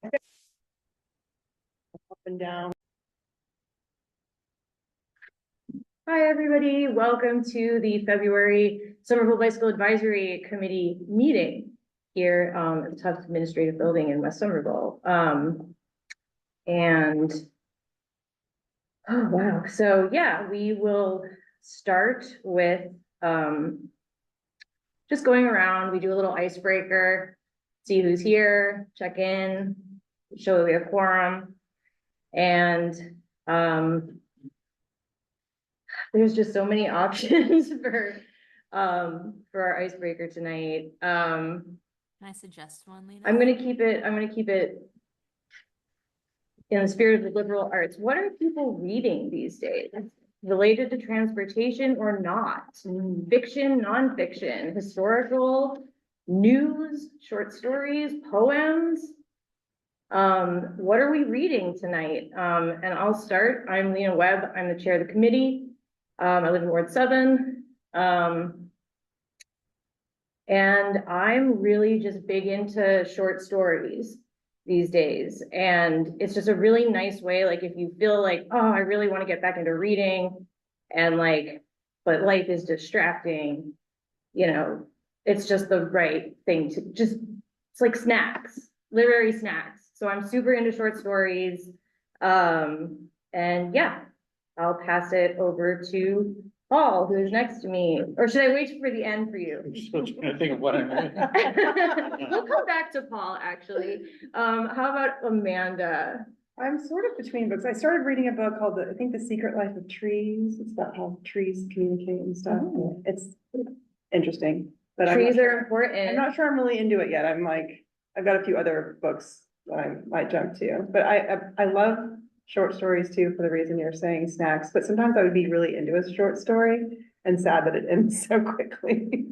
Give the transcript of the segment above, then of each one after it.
Up and down. Hi, everybody. Welcome to the February Somerville Bicycle Advisory Committee meeting here at the Tufts Administrative Building in West Somerville. Oh, wow. So yeah, we will start with just going around. We do a little icebreaker, see who's here, check in, show that we have quorum. And there's just so many options for our icebreaker tonight. Can I suggest one, Lena? I'm gonna keep it in the spirit of the liberal arts. What are people reading these days? Related to transportation or not? Fiction, nonfiction, historical, news, short stories, poems. What are we reading tonight? And I'll start. I'm Lena Webb. I'm the chair of the committee. I live in Ward 7. And I'm really just big into short stories these days. And it's just a really nice way, like if you feel like, oh, I really want to get back into reading and but life is distracting, it's just the right thing to it's like snacks, literary snacks. So I'm super into short stories. And yeah, I'll pass it over to Paul, who is next to me. Or should I wait for the end for you? I'm still trying to think of what I'm reading. We'll come back to Paul, actually. How about Amanda? I'm sort of between books. I started reading a book called I think The Secret Life of Trees. It's about how trees communicate and stuff. Oh. It's interesting, but Trees are important. I'm not sure I'm really into it yet. I've got a few other books that I might jump to, but I love short stories too, for the reason you're saying, snacks, but sometimes I would be really into a short story and sad that it ends so quickly.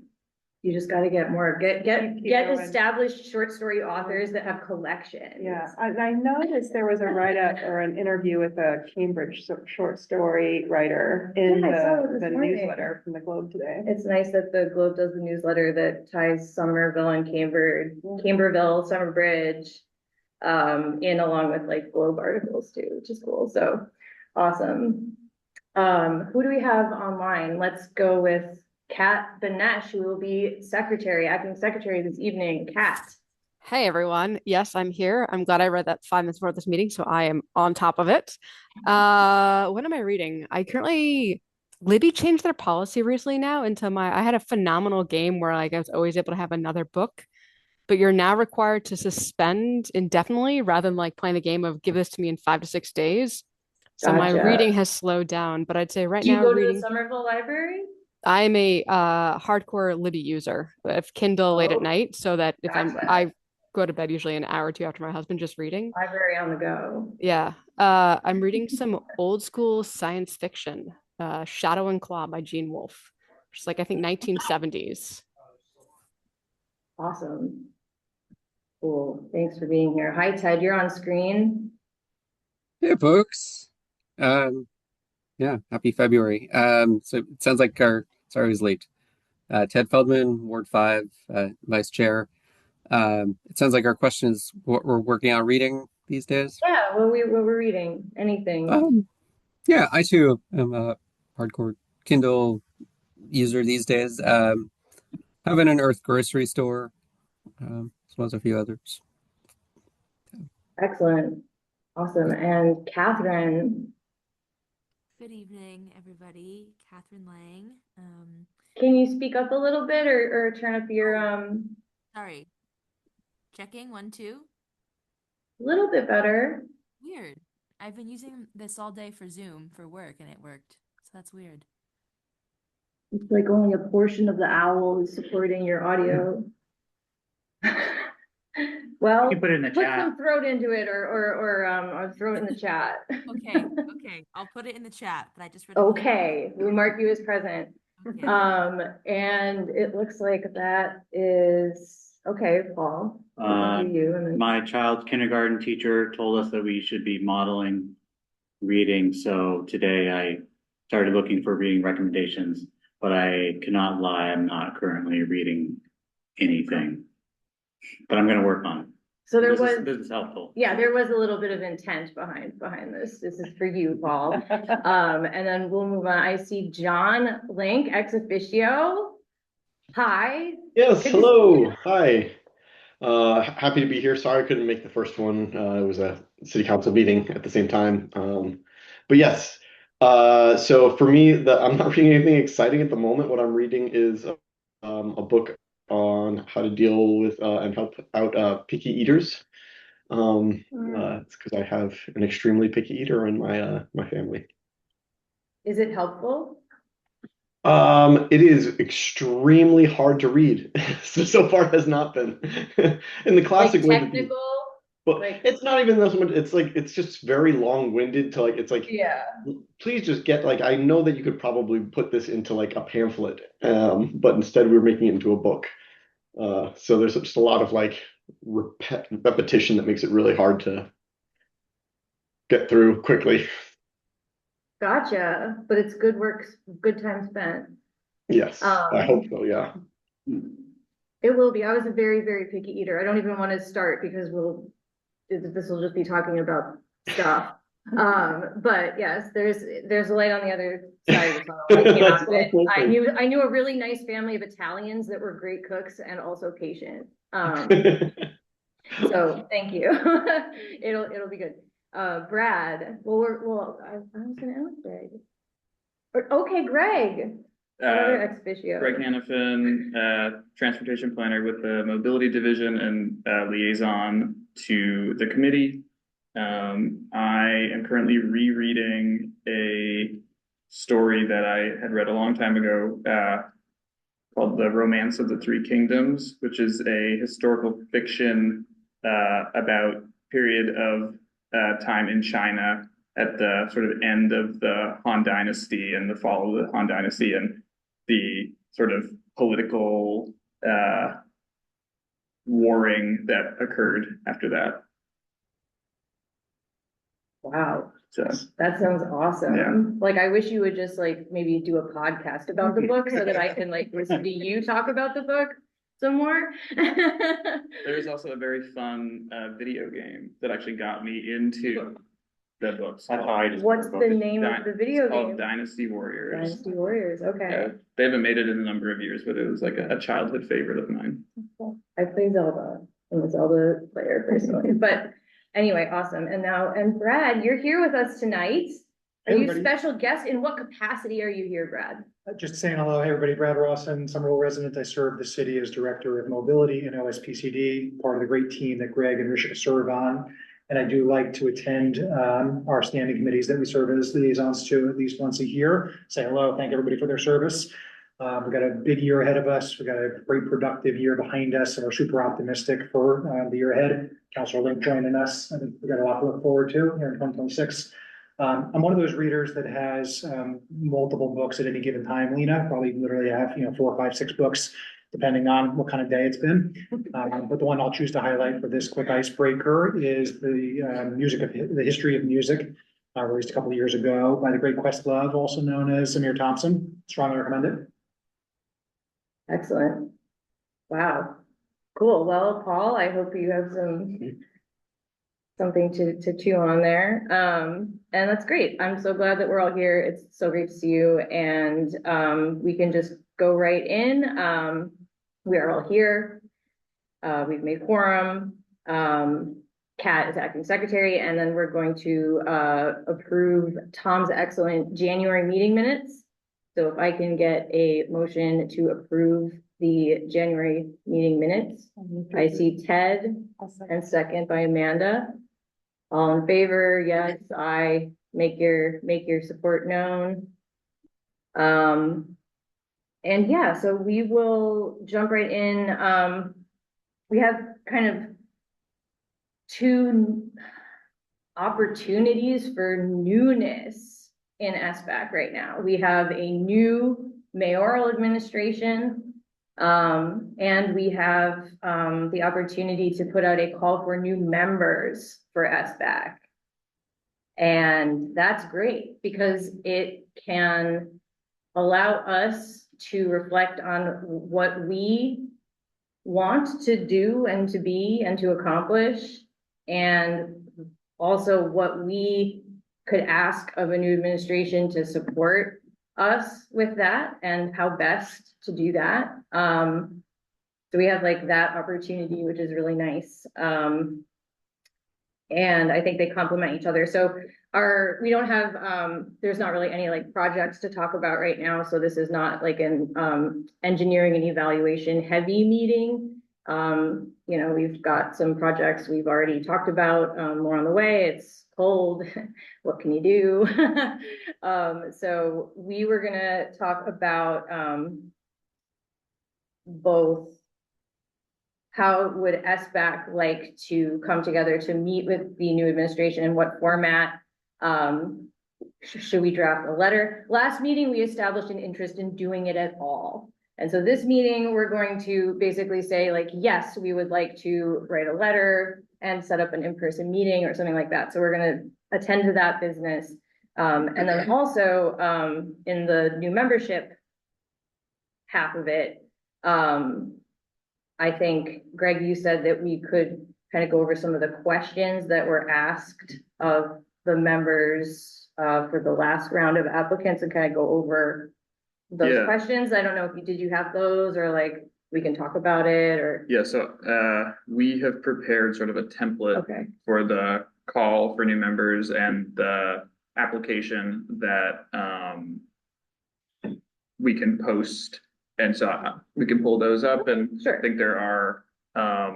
You just got to get more, get going. established short story authors that have collections. Yeah, I noticed there was a write-up or an interview with a Cambridge short story writer in the newsletter from the Globe today. It's nice that the Globe does the newsletter that ties Somerville and Camberville, Summerbridge, in along with like Globe articles too, which is cool. So awesome. Who do we have online? Let's go with Kat Benesh, who will be acting secretary this evening. Kat. Hey everyone. Yes, I'm here. I'm glad I read that 5 minutes before this meeting, so I am on top of it. What am I reading? Libby changed their policy recently now I had a phenomenal game where I was always able to have another book, but you're now required to suspend indefinitely rather than playing the game of give this to me in 5 to 6 days. So my reading has slowed down, but I'd say right now Do you go to the Somerville Library? I am a hardcore Libby user. I have Kindle late at night, so that if I go to bed usually an hour or two after my husband, just reading. Library on the go. Yeah. I'm reading some old school science fiction, Shadow and Claw by Gene Wolfe, which is I think 1970s. Awesome. Cool. Thanks for being here. Hi, Ted. You're on screen. Hey, folks. Yeah, happy February. So it sounds like sorry I was late. Ted Feldman, Ward 5, Vice Chair. It sounds like our question is what we're working on reading these days. Yeah, what we're reading. Anything. Yeah, I too am a hardcore Kindle user these days. Have an Unearthed grocery store, as well as a few others. Excellent. Awesome. And Catherine. Good evening, everybody. Catherine Lang. Can you speak up a little bit or turn up your Sorry. Checking 1, 2. A little bit better. Weird. I've been using this all day for Zoom for work and it worked. So that's weird. It's like only a portion of the owl is supporting your audio. Well, You can put it in the put chat. some throat into it or throw it in the chat. Okay. I'll put it in the chat, but I just read Okay, we'll mark you as present. Okay. And it looks like that is okay, Paul. My child's kindergarten teacher told us that we should be modeling reading. So today I started looking for reading recommendations, but I cannot lie, I'm not currently reading anything, but I'm going to work on it. So there This was, is, this is helpful. yeah, there was a little bit of intent behind this. This is for you, Paul. And then we'll move on. I see John Link, ex officio. Hi. Yes, Good to see hello. you. Hi. Happy to be here. Sorry I couldn't make the first one. It was a city council meeting at the same time. But yes. So for me, I'm not reading anything exciting at the moment. What I'm reading is a book on how to deal with and help out picky eaters. It's because I have an extremely picky eater in my family. Is it helpful? It is extremely hard to read. So far it has not been. In the Like classic way that technical? but Like, it's not even this much, it's like it's just very long-winded to like it's like yeah. please just get like I know that you could probably put this into like a pamphlet, but instead we're making it into a book. So there's just a lot of like repetition that makes it really hard to get through quickly. Gotcha. But it's good work, good time spent. Yes, I hope so, yeah. It will be. I was a very, very picky eater. I don't even want to start because this will just be talking about stuff. But yes, there's a light on the other side of the tunnel. I came out of it. I knew a really nice family of Italians that were great cooks and also patient. So thank you. It'll be good. Brad, I was gonna ask Greg. Okay, Greg. Another ex officio. Greg Hannafin, transportation planner with the mobility division and liaison to the committee. I am currently rereading a story that I had read a long time ago called The Romance of the Three Kingdoms, which is a historical fiction about period of time in China at the sort of end of the Han Dynasty and the fall of the Han Dynasty and the sort of political warring that occurred after that. Wow, So that sounds awesome. Yeah. Like, I wish you would just like maybe do a podcast about the book so that I can like listen to you talk about the book some more. there's also a very fun video game that actually got me into the books. What's the name of the video It's called game? Dynasty Warriors. Dynasty Warriors, okay. Yeah, they haven't made it in a number of years, but it was like a childhood favorite of mine. I play Zelda. I'm a Zelda player personally, but anyway, awesome. And Brad, you're here with us tonight. Are you everybody. special guest? In what capacity are you here, Brad? Just saying hello, hey everybody, Brad Rawson, Somerville resident. I serve the city as Director of Mobility and OSPCD, part of the great team that Greg and Risha serve on. And I do like to attend our standing committees that we serve as liaisons to at least once a year. Say hello, thank everybody for their service. We've got a big year ahead of us. We've got a great productive year behind us, and we're super optimistic for the year ahead. Councilor Link joining us. I think we've got a lot to look forward to here in 2026. I'm one of those readers that has multiple books at any given time, Lena. Probably literally have 4, 5, 6 books, depending on what kind of day it's been. But the one I'll choose to highlight for this quick icebreaker is the history of music, released a couple of years ago by the great Questlove, also known as Samir Thompson. Strongly recommend it. Excellent. Wow. Cool. Well, Paul, I hope you have something to chew on there. And that's great. I'm so glad that we're all here. It's so great to see you. And we can just go right in. We are all here. We've made quorum. Kat is acting secretary, and then we're going to approve Tom's excellent January meeting minutes. So if I can get a motion to approve the January meeting minutes. I see Ted and second by Amanda. All in favor? Yes, I make your support known. And yeah, so we will jump right in. We have kind of 2 opportunities for newness in SBAC right now. We have a new mayoral administration, and we have the opportunity to put out a call for new members for SBAC. And that's great because it can allow us to reflect on what we want to do and to be and to accomplish, and also what we could ask of a new administration to support us with that and how best to do that. So we have like that opportunity, which is really nice. And I think they complement each other. So we don't have, there's not really any like projects to talk about right now. So this is not like an engineering and evaluation heavy meeting. You know, we've got some projects we've already talked about, more on the way. It's cold. What can you do? So we were gonna talk about both how would SBAC like to come together to meet with the new administration, and what format? Should we draft a letter? Last meeting, we established an interest in doing it at all. And so this meeting, we're going to basically say like, yes, we would like to write a letter and set up an in-person meeting or something like that. So we're gonna attend to that business. And then also in the new membership half of it, I think, Greg, you said that we could kind of go over some of the questions that were asked of the members for the last round of applicants, and kind of go over those Yeah. questions. I don't know if did you have those, or like we can talk about it, or Yeah, so we have prepared sort of a template okay. for the call for new members and the application that we can post. And so we can pull those up, and Sure. I think there are a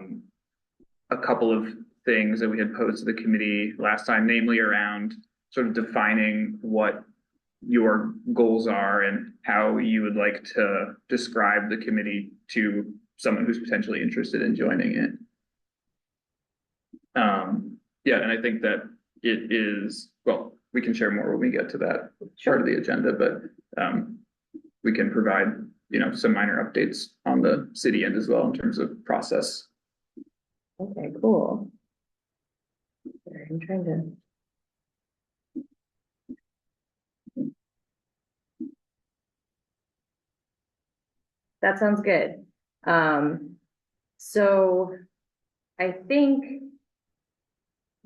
couple of things that we had posed to the committee last time, namely around sort of defining what your goals are and how you would like to describe the committee to someone who's potentially interested in joining it. Yeah, and I think that it is, well, we can share more when we get to that part of the agenda, but we can provide, you know, some minor updates on the city end as well in terms of process. Okay, cool. Sorry, I'm trying to. That sounds good. So I think,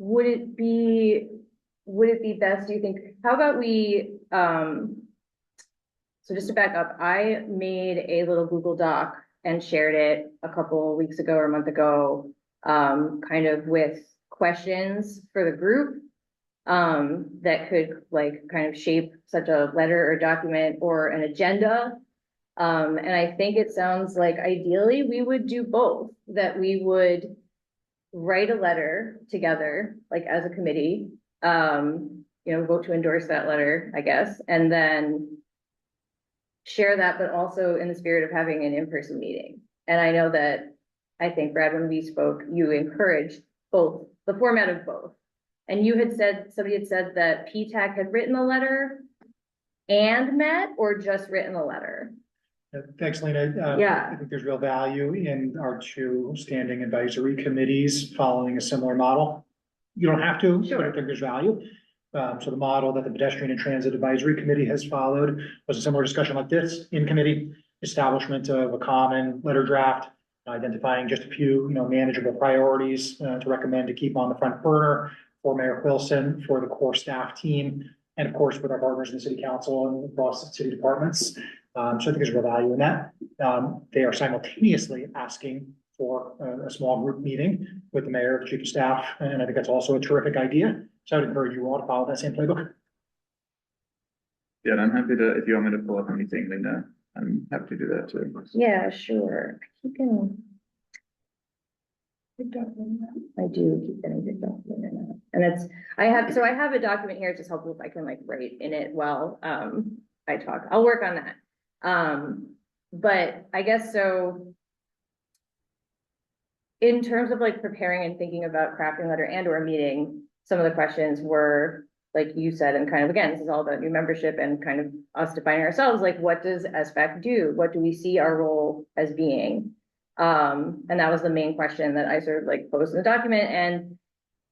would it be best, do you think, how about we, so just to back up, I made a little Google Doc and shared it a couple of weeks ago or a month ago, kind of with questions for the group that could like kind of shape such a letter or document or an agenda. And I think it sounds like ideally we would do both, that we would write a letter together, like as a committee, you know, vote to endorse that letter, I guess, and then share that, but also in the spirit of having an in-person meeting. And I know that, I think, Brad, when we spoke, you encouraged both, the format of both. And you had said, somebody had said that PTAC had written a letter and met, or just written a letter? Thanks, Lena. Yeah. I think there's real value in our two standing advisory committees following a similar model. You don't have to, Sure. but I think there's value. So the model that the Pedestrian and Transit Advisory Committee has followed was a similar discussion like this in committee, establishment of a common letter draft, identifying just a few, manageable priorities to recommend to keep on the front burner for Mayor Wilson, for the core staff team, and of course with our partners in the city council and across the city departments. So I think there's real value in that. They are simultaneously asking for a small group meeting with the mayor, the chief of staff, and I think that's also a terrific idea. So I would encourage you all to follow that same playbook. Yeah, and I'm happy to, if you want me to pull up anything, Linda, I'm happy to do that too. Yeah, sure. I keep getting. I do keep getting good document, and it's, I have a document here. It's just helpful if I can like write in it while I talk. I'll work on that. But I guess so. In terms of like preparing and thinking about crafting letter and or meeting, some of the questions were, like you said, and kind of, again, this is all about new membership and kind of us defining ourselves, like what does SBAC do? What do we see our role as being? And that was the main question that I sort of like posed in the document. And,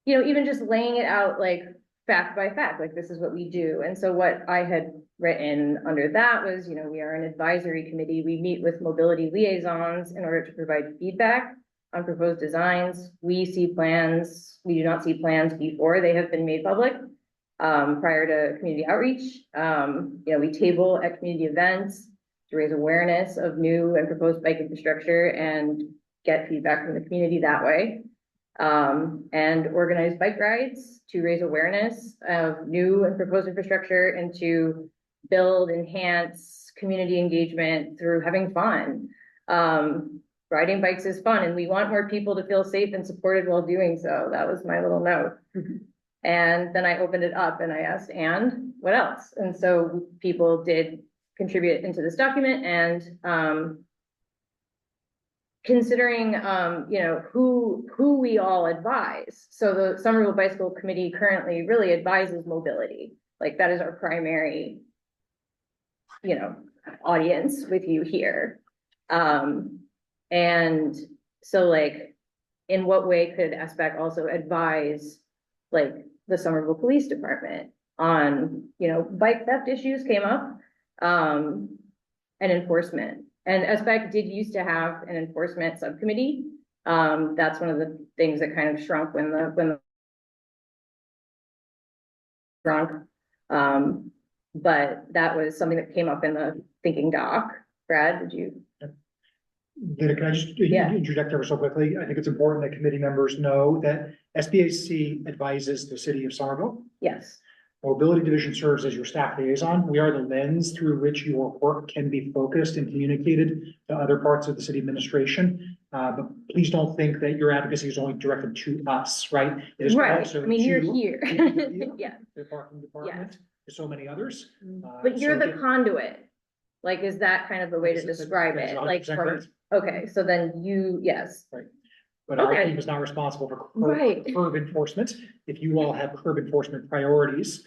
even just laying it out, like fact by fact, like this is what we do. And so what I had written under that was, we are an advisory committee. We meet with mobility liaisons in order to provide feedback on proposed designs. We see plans. We do not see plans before they have been made public, prior to community outreach. We table at community events to raise awareness of new and proposed bike infrastructure and get feedback from the community that way. And organize bike rides to raise awareness of new and proposed infrastructure and to build, enhance community engagement through having fun. Riding bikes is fun, and we want more people to feel safe and supported while doing so. That was my little note. And then I opened it up and I asked, and what else? And so people did contribute into this document, and considering, who we all advise. So the Somerville Bicycle Committee currently really advises mobility. Like that is our primary, audience with you here. And so like, in what way could SBAC also advise like the Somerville Police Department on, bike theft issues came up, and enforcement. And SBAC did used to have an enforcement subcommittee. That's one of the things that kind of shrunk when the shrunk. But that was something that came up in the thinking doc. Brad, did you? Can I just Yeah. interject ever so quickly? I think it's important that committee members know that SBAC advises the city of Somerville. Yes. Mobility Division serves as your staff liaison. We are the lens through which your work can be focused and communicated to other parts of the city administration. But please don't think that your advocacy is only directed to us, right? It is Right. also I mean, you're to here. DPW, Yeah. the parking department, to so many others. But you're so the conduit. Like, is that kind of the way to describe that is it? Like 100% from, correct. okay, so then yes. But our Okay. team is not responsible for Right. curb enforcement. If you all have curb enforcement priorities,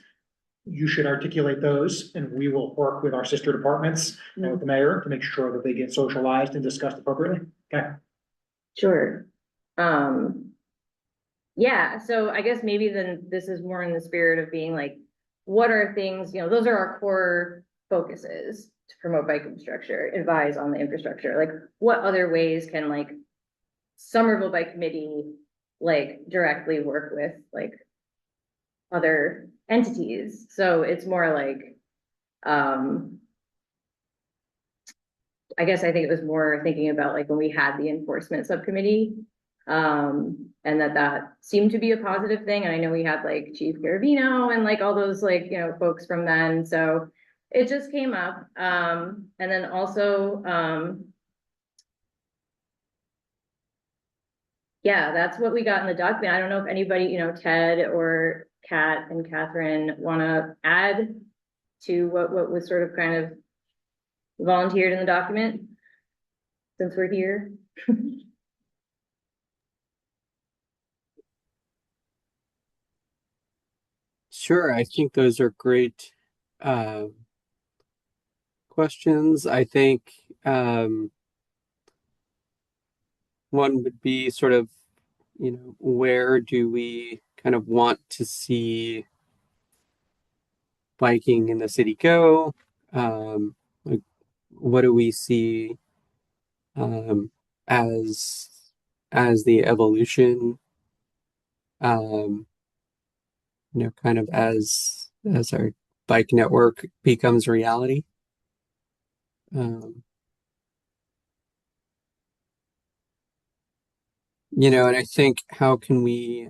you should articulate those, and we will work with our sister departments and with the mayor to make sure that they get socialized and discussed appropriately. Okay. Sure. Yeah, so I guess maybe then this is more in the spirit of being like, what are things, those are our core focuses to promote bike infrastructure, advise on the infrastructure. Like, what other ways can like Somerville Bike Committee like directly work with like other entities? So it's more like, I guess I think it was more thinking about like when we had the enforcement subcommittee, and that seemed to be a positive thing. And I know we had like Chief Garavino and like all those like, folks from then. So it just came up. And then also, yeah, that's what we got in the document. I don't know if anybody, Ted or Kat and Catherine want to add to what was sort of kind of volunteered in the document, since we're here. Sure, I think those are great questions. I think one would be sort of, where do we kind of want to see biking in the city go? Like, what do we see as the evolution? Kind of as our bike network becomes reality. And I think how can we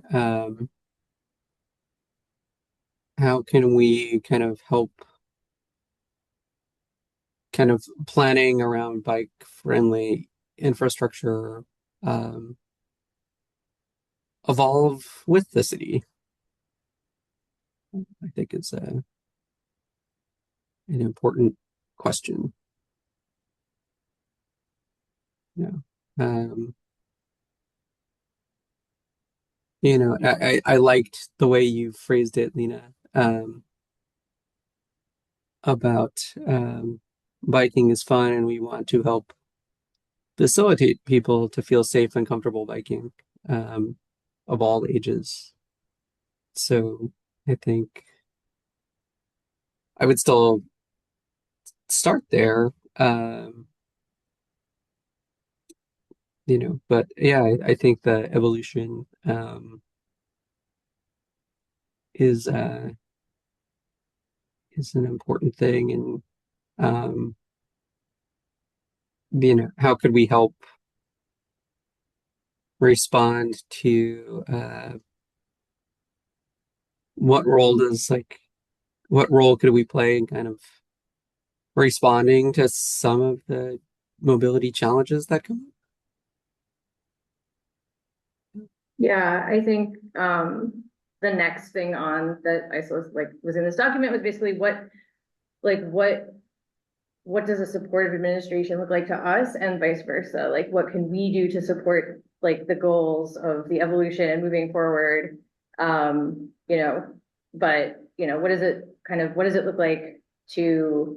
kind of help kind of planning around bike friendly infrastructure evolve with the city? I think it's an important question. Yeah. I liked the way you phrased it, Lena, about biking is fun and we want to help facilitate people to feel safe and comfortable biking of all ages. So I think I would still start there. But yeah, I think the evolution is is an important thing, and um, how could we help respond to what role does what role could we play in kind of responding to some of the mobility challenges that come Yeah, I think the next thing on that I saw was in this document was basically like what does a supportive administration look like to us and vice versa? Like what can we do to support like the goals of the evolution and moving forward? But what does it look like to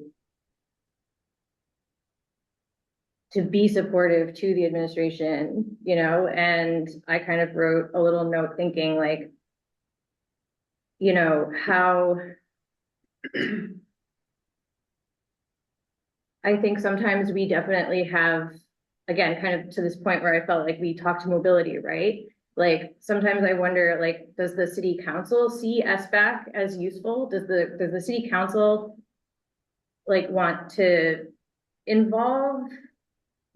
be supportive to the administration, and I kind of wrote a little note thinking like, how I think sometimes we definitely have, again, kind of to this point where I felt like we talked mobility, right? Like sometimes I wonder, like, does the city council see SBAC as useful? Does the city council like want to involve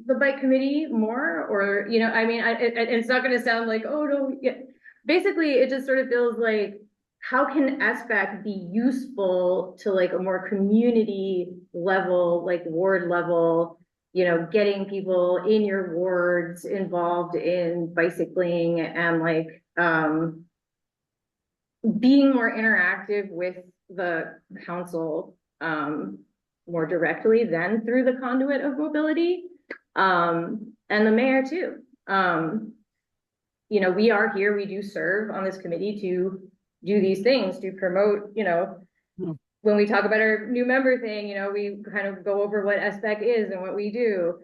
the bike committee more, or I mean, it's not going to sound like, oh no, yeah. Basically it just sort of feels like, how can SBAC be useful to like a more community level, like ward level, getting people in your wards involved in bicycling and like being more interactive with the council more directly than through the conduit of mobility. And the mayor too. We are here, we do serve on this committee to do these things, to promote, when we talk about our new member thing, we kind of go over what SBEC is and what we do.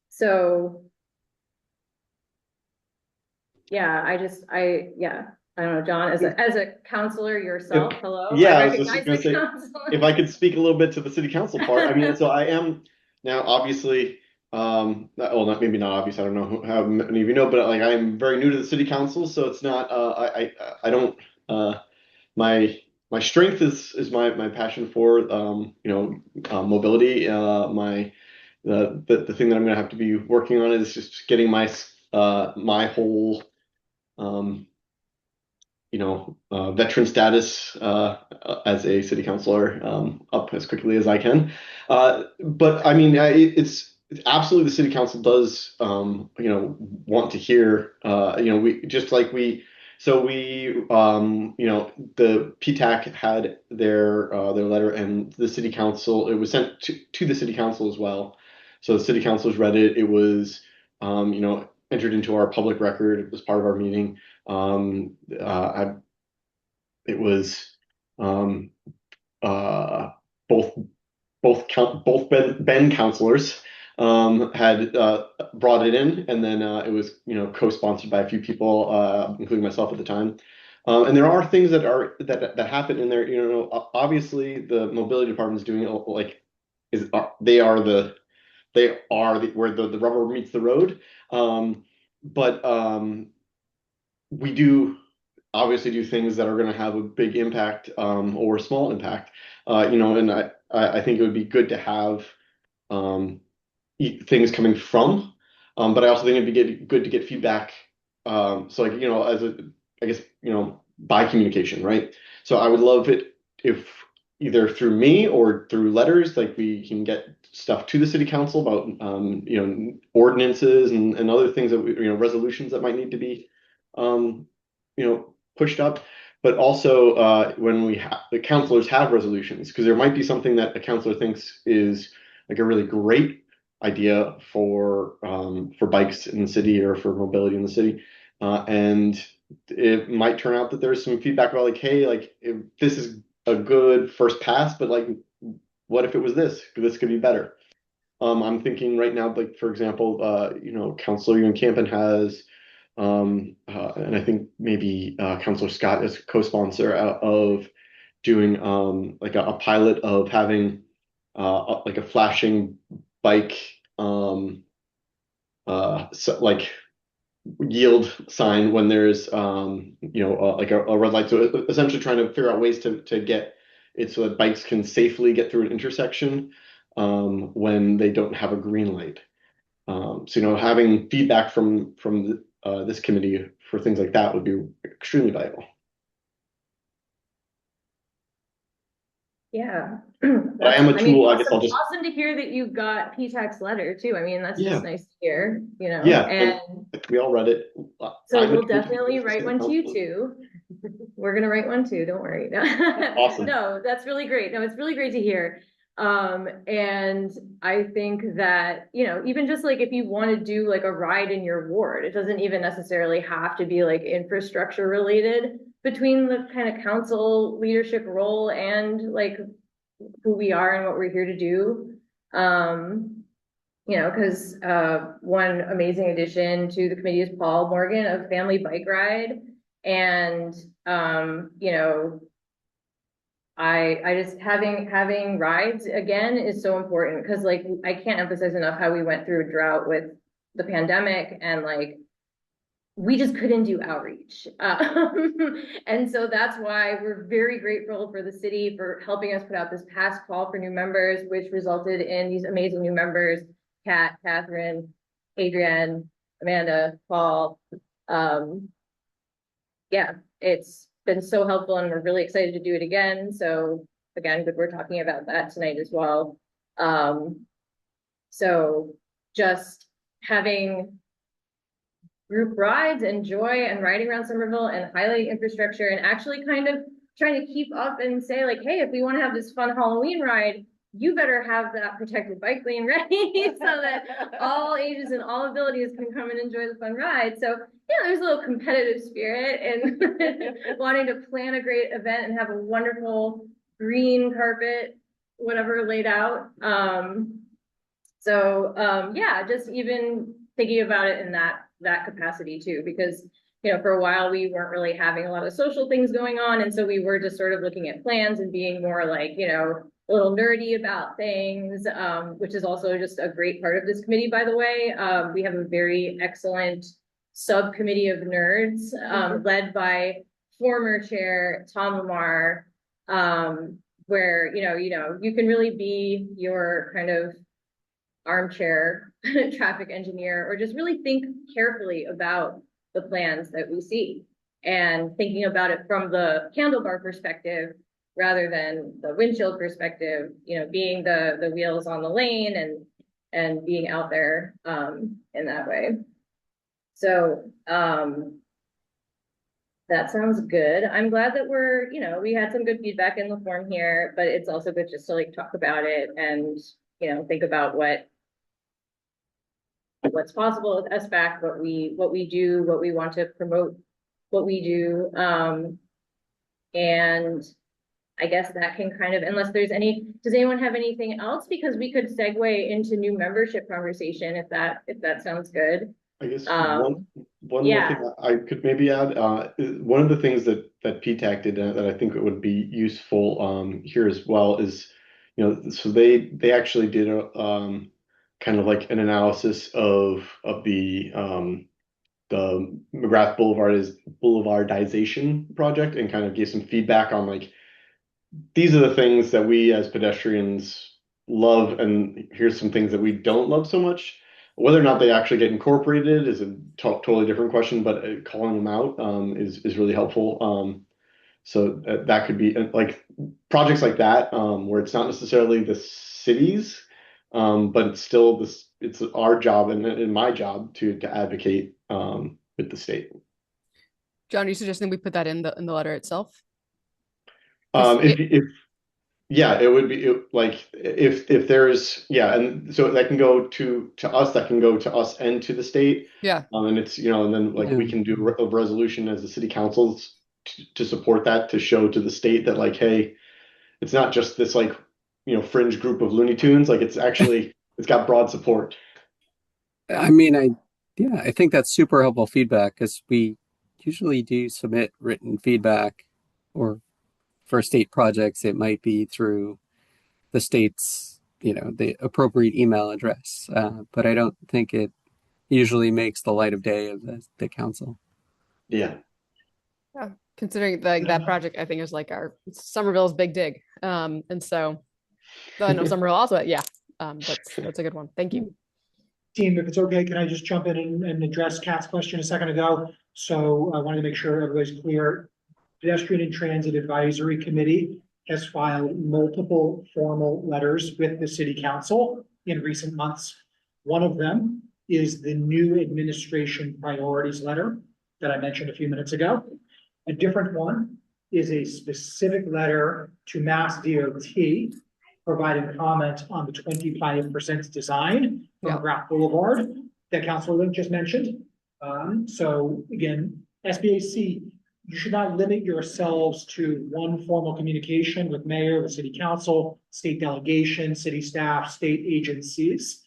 So yeah, I don't know, John, as a counselor yourself, hello. Yeah, I I was just recognize gonna the say, counselor. if I could speak a little bit to the city council part. I mean, so I am now obviously, well, not maybe not obvious. I don't know how many of you know, but like I'm very new to the city council, so it's not. I don't. My strength is my passion for mobility. The thing that I'm gonna have to be working on is just getting my whole veteran status as a city councilor up as quickly as I can. But I mean, it's absolutely the city council does want to hear we just like we so we the PTAC had their letter, and the city council, it was sent to the city council as well. So the city council's read it. It was entered into our public record. It was part of our meeting. It was um, uh, both both Ben counselors had brought it in, and then it was co-sponsored by a few people, including myself at the time. And there are things that happen in there. Obviously the mobility department is doing like they are where the rubber meets the road. But we do obviously do things that are going to have a big impact or a small impact. And I think it would be good to have things coming from, but I also think it'd be good to get feedback. So like as a I guess by communication, right? So I would love it if either through me or through letters, like we can get stuff to the city council about ordinances and other things that resolutions that might need to be pushed up. But also when the councilors have resolutions, because there might be something that a councilor thinks is like a really great idea for bikes in the city or for mobility in the city, and it might turn out that there's some feedback about like, hey, like if this is a good first pass, but like, what if it was this? This could be better. I'm thinking right now, like for example, Councilor Ewan Campen has And I think maybe Councilor Scott is co-sponsor of doing like a pilot of having like a flashing bike like yield sign when there's like a red light. So essentially trying to figure out ways to get it so that bikes can safely get through an intersection when they don't have a green light. So having feedback from this committee for things like that would be extremely valuable. Yeah. But I am a tool. I guess I'll just Awesome to hear that you got PTAC's letter too. I mean, that's Yeah. just nice to hear, Yeah, and we all read it. so I'm a we'll tool definitely for write city one to you council. too. We're gonna write one too, don't worry. Awesome. No, that's really great. No, it's really great to hear. And I think that, even just like if you want to do like a ride in your ward, it doesn't even necessarily have to be like infrastructure related between the kind of council leadership role and like who we are and what we're here to do. Because one amazing addition to the committee is Paul Morgan of Family Bike Ride. And I just having rides again is so important because like I can't emphasize enough how we went through a drought with the pandemic and like we just couldn't do outreach. And so that's why we're very grateful for the city for helping us put out this past call for new members, which resulted in these amazing new members, Kat, Catherine, Adrienne, Amanda, Paul. Yeah, it's been so helpful and we're really excited to do it again. So again, good, we're talking about that tonight as well. So just having group rides and joy and riding around Somerville and highlighting infrastructure and actually kind of trying to keep up and say like, hey, if we want to have this fun Halloween ride, you better have that protected bike lane ready so that all ages and all abilities can come and enjoy the fun ride. So there's a little competitive spirit and wanting to plan a great event and have a wonderful green carpet, whatever laid out. Just even thinking about it in that capacity too, because for a while we weren't really having a lot of social things going on, and so we were just sort of looking at plans and being more like a little nerdy about things, which is also just a great part of this committee, by the way. We have a very excellent subcommittee of nerds, led by former chair Tom Lamar, where you can really be your kind of armchair traffic engineer, or just really think carefully about the plans that we see and thinking about it from the handlebar perspective rather than the windshield perspective, being the wheels on the lane and being out there in that way. So that sounds good. I'm glad that we had some good feedback in the form here, but it's also good just to like talk about it and think about what's possible with SBAC, what we do, what we want to promote, what we do. And I guess that can kind of, unless there's does anyone have anything else? Because we could segue into new membership conversation if that sounds good. I guess one more yeah. thing I could maybe add, one of the things that PTAC did that I think it would be useful here as well is, so they actually did a kind of like an analysis of the McGrath Boulevardization project and kind of gave some feedback on like these are the things that we as pedestrians love, and here's some things that we don't love so much. Whether or not they actually get incorporated is a totally different question, but calling them out is really helpful. So that could be like projects like that, where it's not necessarily the cities, but it's still it's our job and my job to advocate with the state. John, are you suggesting we put that in the letter itself? If yeah, it would be like if there's and so that can go to us, that can go to us and to the state. Yeah. And it's and then like we can do a resolution as the city councils to support that, to show to the state that like, hey, it's not just this like fringe group of Looney Tunes, like it's actually it's got broad support. I mean, Yeah, I think that's super helpful feedback because we usually do submit written feedback, or for state projects, it might be through the state's, the appropriate email address. But I don't think it usually makes the light of day of the council. Yeah. Yeah. Considering like that project, I think is like our Somerville's big dig. And so though I know Somerville also, yeah. That's a good one. Thank you. Team, if it's okay, can I just jump in and address Kat's question a second ago? So I wanted to make sure everybody's clear. Pedestrian and Transit Advisory Committee has filed multiple formal letters with the city council in recent months. One of them is the new administration priorities letter that I mentioned a few minutes ago. A different one is a specific letter to Mass DOT providing comment on the 25% design from Yeah. Graff Boulevard that Councilor Link just mentioned. So again, SBAC, you should not limit yourselves to one formal communication with mayor, the city council, state delegation, city staff, state agencies.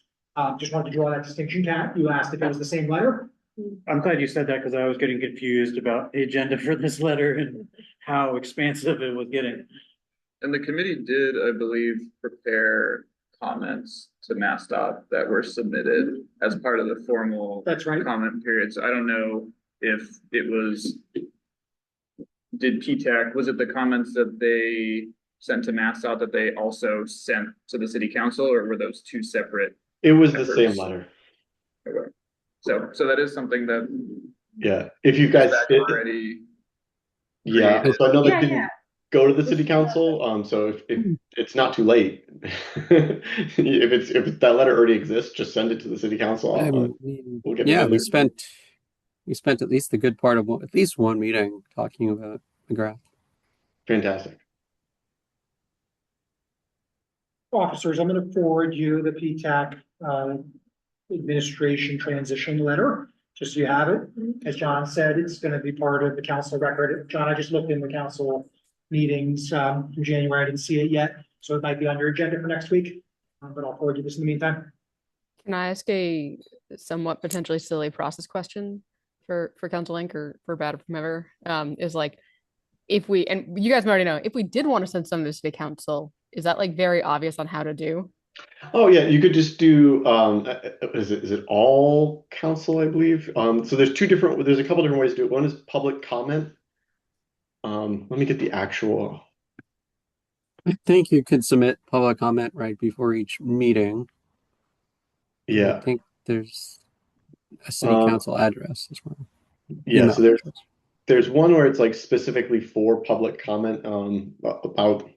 Just wanted to draw that distinction, Kat. You asked if it was the same letter. I'm glad you said that because I was getting confused about the agenda for this letter and how expansive it was getting. And the committee did, I believe, prepare comments to MassDOT that were submitted as part of the formal That's right. comment period. So I don't know if it was, did PTAC, was it the comments that they sent to MassDOT that they also sent to the city council, or were those two separate? It was the efforts? same letter. Okay. So that is something that Yeah. If you guys already. Yeah, created. so I know that Yeah, didn't yeah. go to the city council, so if it's not too late. If that letter already exists, just send it to the city council. We'll get Yeah, it. we spent at least a good part of at least one meeting talking about McGrath. Fantastic. Officers, I'm going to forward you the PTAC administration transition letter, just so you have it. As John said, it's going to be part of the council record. John, I just looked in the council meetings from January. I didn't see it yet, so it might be on your agenda for next week. But I'll forward you this in the meantime. Can I ask a somewhat potentially silly process question for Council Link or for Brad or whomever? Is like if we, and you guys already know, if we did want to send some of this to the council, is that like very obvious on how to do? Oh yeah, you could just do is it all council, I believe. So there's a couple different ways to do it. One is public comment. Let me get the actual. I think you could submit public comment right before each meeting. Yeah. I think there's a city council address as well. Yeah, Email so there's one where it's like specifically for public comment about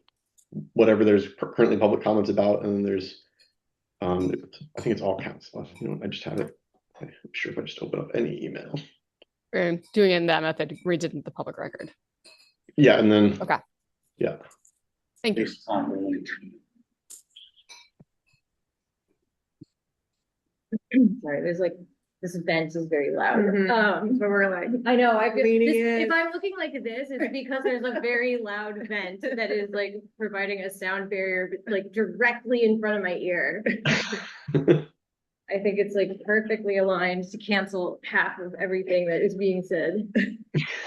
whatever there's currently public comments about, and then there's I think it's all council. You know, I just have it. I'm sure if I just open up any email. And doing it in that method reads it into the public record. Yeah, and then Okay. Yeah. Thank you. Sorry, there's like, this vent is very loud. So we're like, I know, I feel, Leaning if in. I'm looking like this, it's because there's a very loud vent that is like providing a sound barrier, like directly in front of my ear. I think it's like perfectly aligned to cancel half of everything that is being said.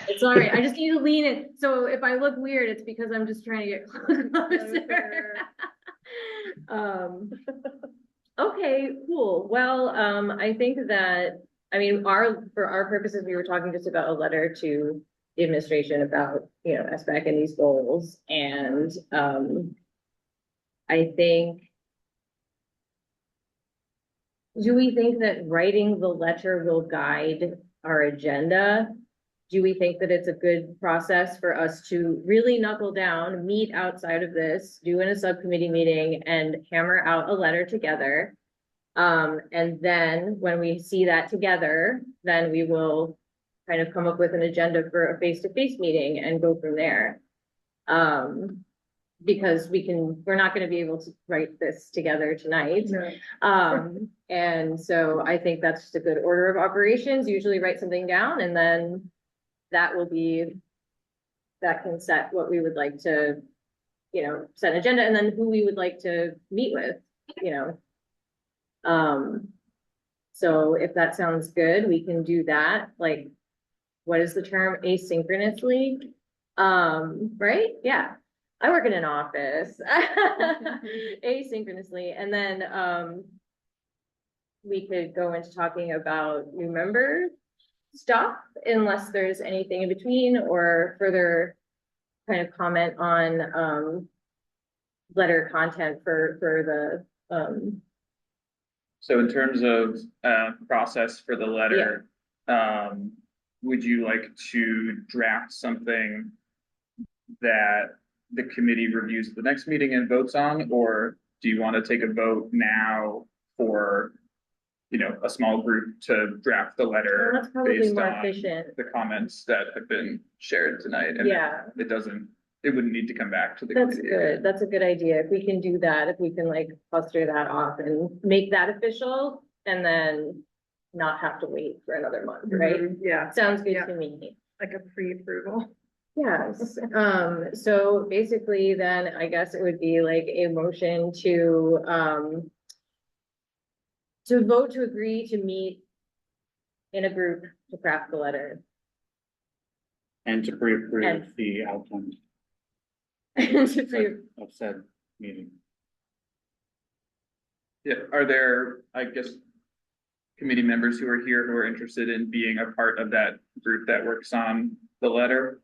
It's all right, I just need to lean in. So if I look weird, it's because I'm just trying to get closer. Okay, cool. Well, I think that, I mean, for our purposes, we were talking just about a letter to the administration about, SBAC and these goals. And, I think, do we think that writing the letter will guide our agenda? Do we think that it's a good process for us to really knuckle down, meet outside of this, do in a subcommittee meeting and hammer out a letter together? And then when we see that together, then we will kind of come up with an agenda for a face-to-face meeting and go from there. Because we're not going to be able to write this together tonight. No. And so I think that's just a good order of operations. Usually write something down and then that can set what we would like to, set an agenda and then who we would like to meet with, So if that sounds good, we can do that, like, what is the term, asynchronously? Right? Yeah. I work in an office. Asynchronously, and then, we could go into talking about new member stuff, unless there's anything in between or further kind of comment on, letter content for the, So in terms of process for the letter, would you like to draft something that the committee reviews at the next meeting and votes on, or do you want to take a vote now for, you know, a small group to draft the letter that's probably based more on efficient. the comments that have been shared tonight? And Yeah. it wouldn't need to come back to the That's committee good. again. That's a good idea. If we can do that, if we can like cluster that off and make that official and then not have to wait for another month, right? Yeah, Sounds good Yeah. to me. like a pre-approval. Yes, so basically then I guess it would be like a motion to vote to agree to meet in a group to craft the letter. And to pre-approve And- the outcomes To pre- of said meeting. Yeah, are there, I guess, committee members who are here who are interested in being a part of that group that works on the letter?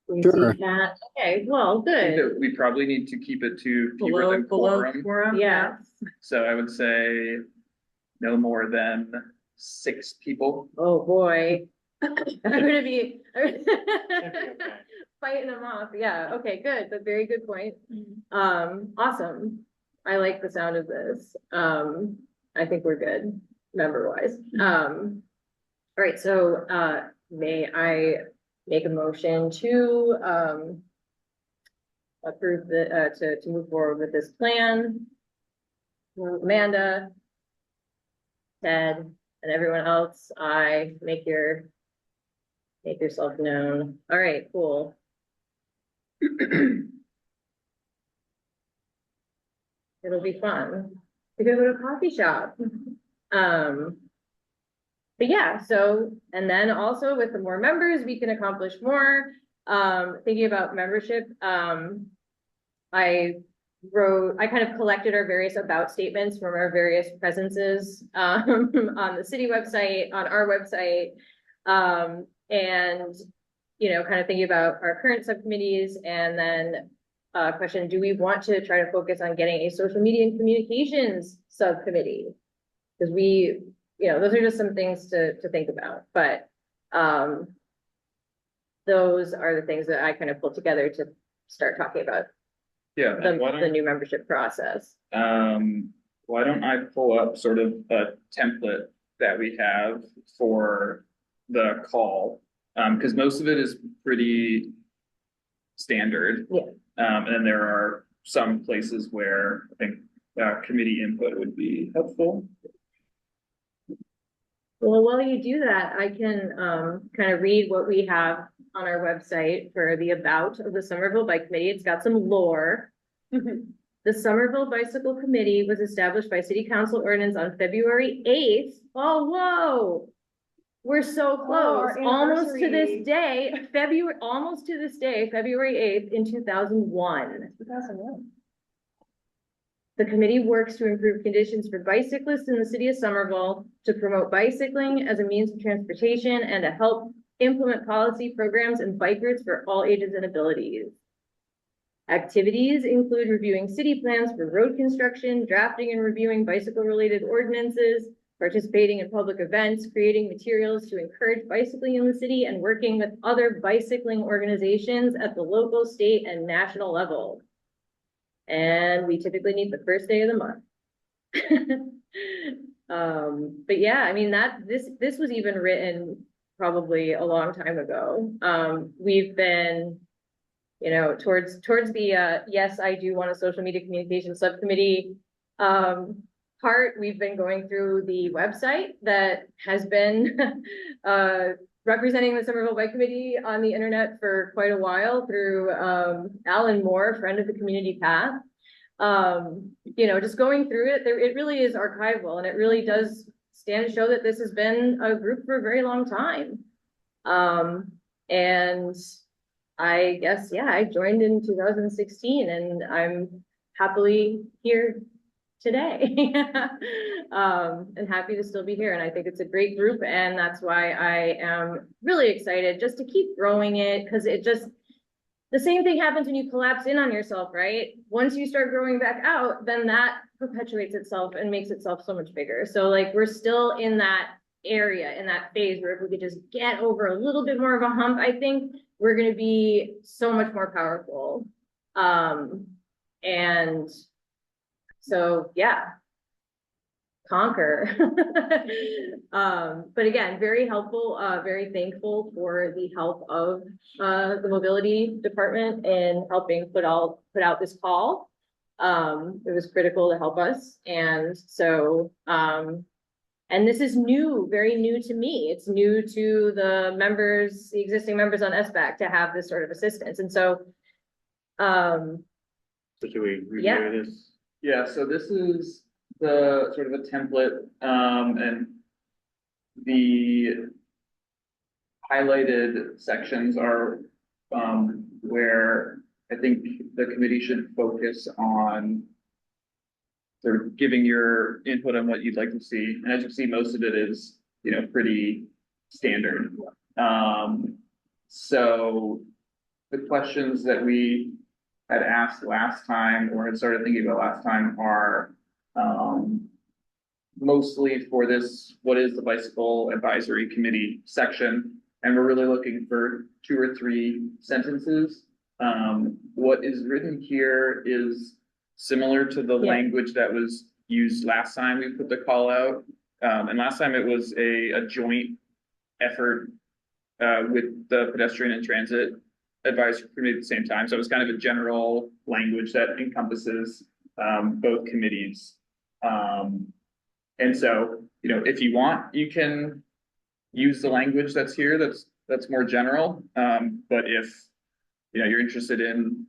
we Sure. see that. Okay, well, I think good. that we probably need to keep it to fewer Below, than quorum. quorum. Yes. So I would say no more than 6 people. Oh, boy. I'm gonna be Okay. fighting them off. Yeah, okay, good. That's a very good point. Awesome. I like the sound of this. I think we're good, member-wise. All right, so, may I make a motion to, approve to move forward with this plan? Amanda, Ted, and everyone else, make yourself known. All right, cool. It'll be fun. We could go to a coffee shop. But yeah, so, and then also with the more members, we can accomplish more. Thinking about membership, I kind of collected our various about statements from our various presences, on the city website, on our website. And, you know, kind of thinking about our current subcommittees and then question, do we want to try to focus on getting a social media and communications subcommittee? Because we, you know, those are just some things to think about, but those are the things that I kind of pulled together to start talking about Yeah, and the new membership process. why don't I pull up sort of a template that we have for the call? Because most of it is pretty standard. Yeah. And then there are some places where I think committee input would be helpful. Well, while you do that, I can kind of read what we have on our website for the about of the Somerville Bike Committee. It's got some lore. The Somerville Bicycle Committee was established by City Council ordinance on February 8th. Oh, whoa. We're so close. our Almost to this anniversary. day, February 8th in 2001. 2001. The committee works to improve conditions for bicyclists in the city of Somerville, to promote bicycling as a means of transportation, and to help implement policy programs and bike routes for all ages and abilities. Activities include reviewing city plans for road construction, drafting and reviewing bicycle-related ordinances, participating in public events, creating materials to encourage bicycling in the city, and working with other bicycling organizations at the local, state, and national level. And we typically meet the first day of the month. But yeah, I mean, this was even written probably a long time ago. We've been, you know, towards the yes, I do want a social media communication subcommittee part. We've been going through the website that has been representing the Somerville Bike Committee on the internet for quite a while through Alan Moore, friend of the Community Path. You know, just going through it, it really is archival, and it really does stand to show that this has been a group for a very long time. And I guess, yeah, I joined in 2016 and I'm happily here today. And happy to still be here. And I think it's a great group. And that's why I am really excited just to keep growing it, because it just, the same thing happens when you collapse in on yourself, right? Once you start growing back out, then that perpetuates itself and makes itself so much bigger. So like, we're still in that area, in that phase where if we could just get over a little bit more of a hump, I think we're going to be so much more powerful. And so, yeah, conquer. But again, very helpful, very thankful for the help of the mobility department in helping put out this call. It was critical to help us. And so, and this is new, very new to me. It's new to the members, the existing members on SBAC to have this sort of assistance. And so, So should we Yeah. review this? Yeah, so this is the sort of a template, and the highlighted sections are, where I think the committee should focus on sort of giving your input on what you'd like to see. And as you see, most of it is, you know, pretty standard. So the questions that we had asked last time or had started thinking about last time are mostly for this, what is the bicycle advisory committee section? And we're really looking for 2 or 3 sentences. What is written here is similar to the language that was used last time we put the call out. And last time it was a joint effort with the pedestrian and transit advisory committee at the same time. So it was kind of a general language that encompasses both committees. And so, you know, if you want, you can use the language that's here, that's more general. But if, you know, you're interested in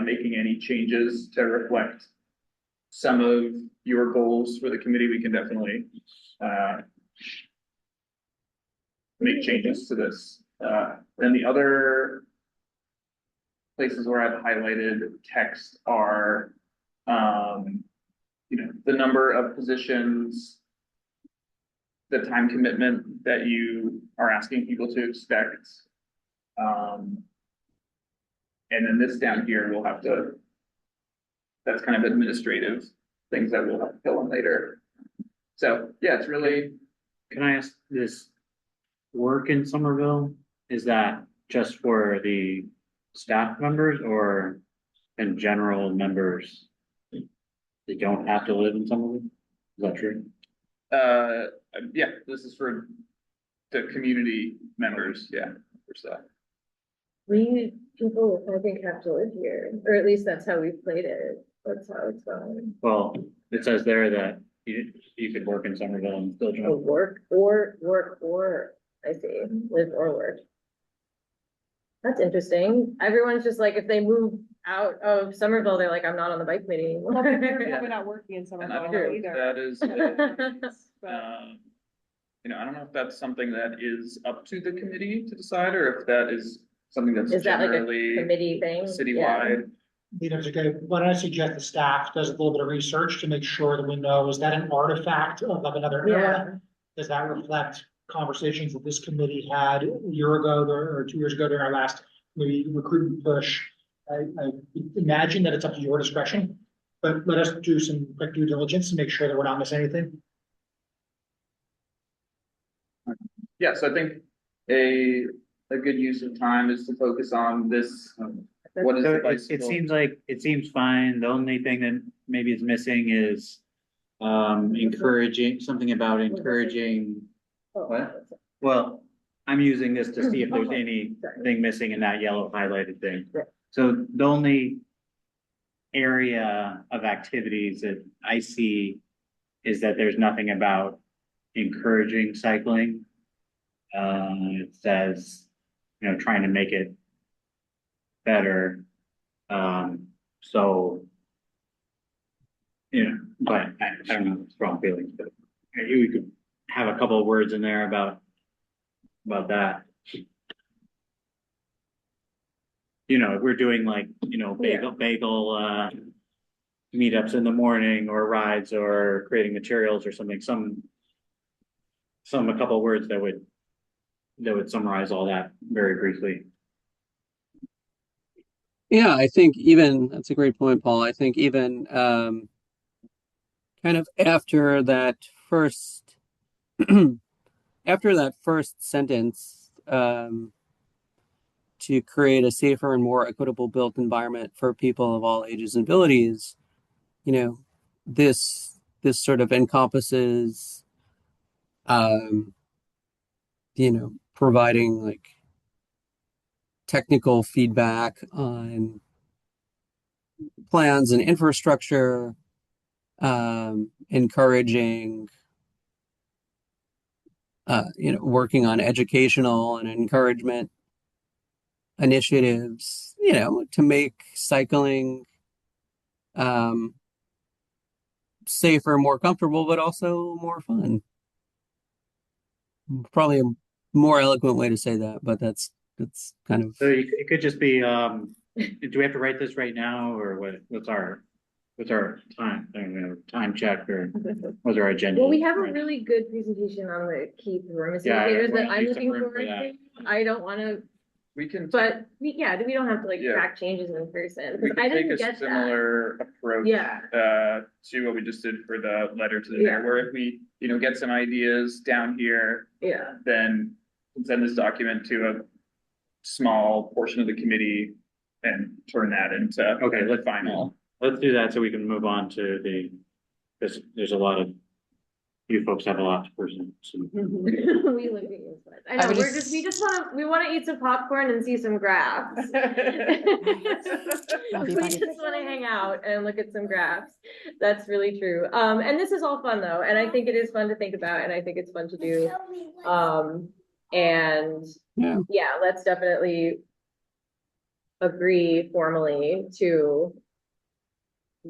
making any changes to reflect some of your goals for the committee, we can definitely make changes to this. Then the other places where I've highlighted text are, you know, the number of positions, the time commitment that you are asking people to expect. And then this down here, we'll have to, that's kind of administrative things that we'll have to fill in later. So yeah, it's really. Can I ask, this work in Somerville, is that just for the staff members or in general members? They don't have to live in Somerville? Is that true? Yeah, this is for the community members, yeah, for staff. we people, I think, have to live here, or at least that's how we played it. That's how it's going. Well, it says there that you could work in Somerville and still Oh, join. work, or, I see, live or work. That's interesting. Everyone's just like, if they move out of Somerville, they're like, I'm not on the bike committee Well, they're anymore. probably not working in And I don't Somerville know if either. that is, But you know, I don't know if that's something that is up to the committee to decide, or if that is something that's Is that like a generally committee thing? citywide. You know, why don't I suggest the staff does a little bit of research to make sure that we know, is that an artifact of another Yeah. era? Does that reflect conversations that this committee had a year ago or 2 years ago during our last maybe recruitment push? I imagine that it's up to your discretion, but let us do some quick due diligence to make sure that we're not missing anything. Yeah, so I think a good use of time is to focus on this, what is So the it bicycle? it seems fine. The only thing that maybe is missing is encouraging, something about encouraging. What? Well, I'm using this to see if there's anything missing in that yellow highlighted thing. Right. So the only area of activities that I see is that there's nothing about encouraging cycling. It says, you know, trying to make it better. So but I don't know, strong feelings, but maybe we could have a couple of words in there about that. If we're doing like, bagel meetups in the morning or rides or creating materials or something, a couple of words that would summarize all that very briefly. Yeah, I think that's a great point, Paul. I think even kind of after that first sentence, to create a safer and more equitable built environment for people of all ages and abilities, this sort of encompasses providing like technical feedback on plans and infrastructure, encouraging working on educational and encouragement initiatives, to make cycling safer, more comfortable, but also more fun. Probably a more eloquent way to say that, but that's kind of. So it could just be, do we have to write this right now, or what's our time? I don't know, time check, or what's our agenda? Well, we have a really good presentation on the key performance indicators that I'm looking forward to. I don't want to. We can, but we don't have to like track changes in person. we can I take didn't a get similar approach to what we just did for the letter to the mayor, where if we, get some ideas down here, then send this document to a small portion of the committee and turn that into the final. Let's do that so we can move on to because there's a lot of, you folks have a lot to present. So. We look at you. I know we want to eat some popcorn and see some graphs. We just want to hang out and look at some graphs. That's really true. And this is all fun though, and I think it is fun to think about, and I think it's fun to do. And let's definitely agree formally to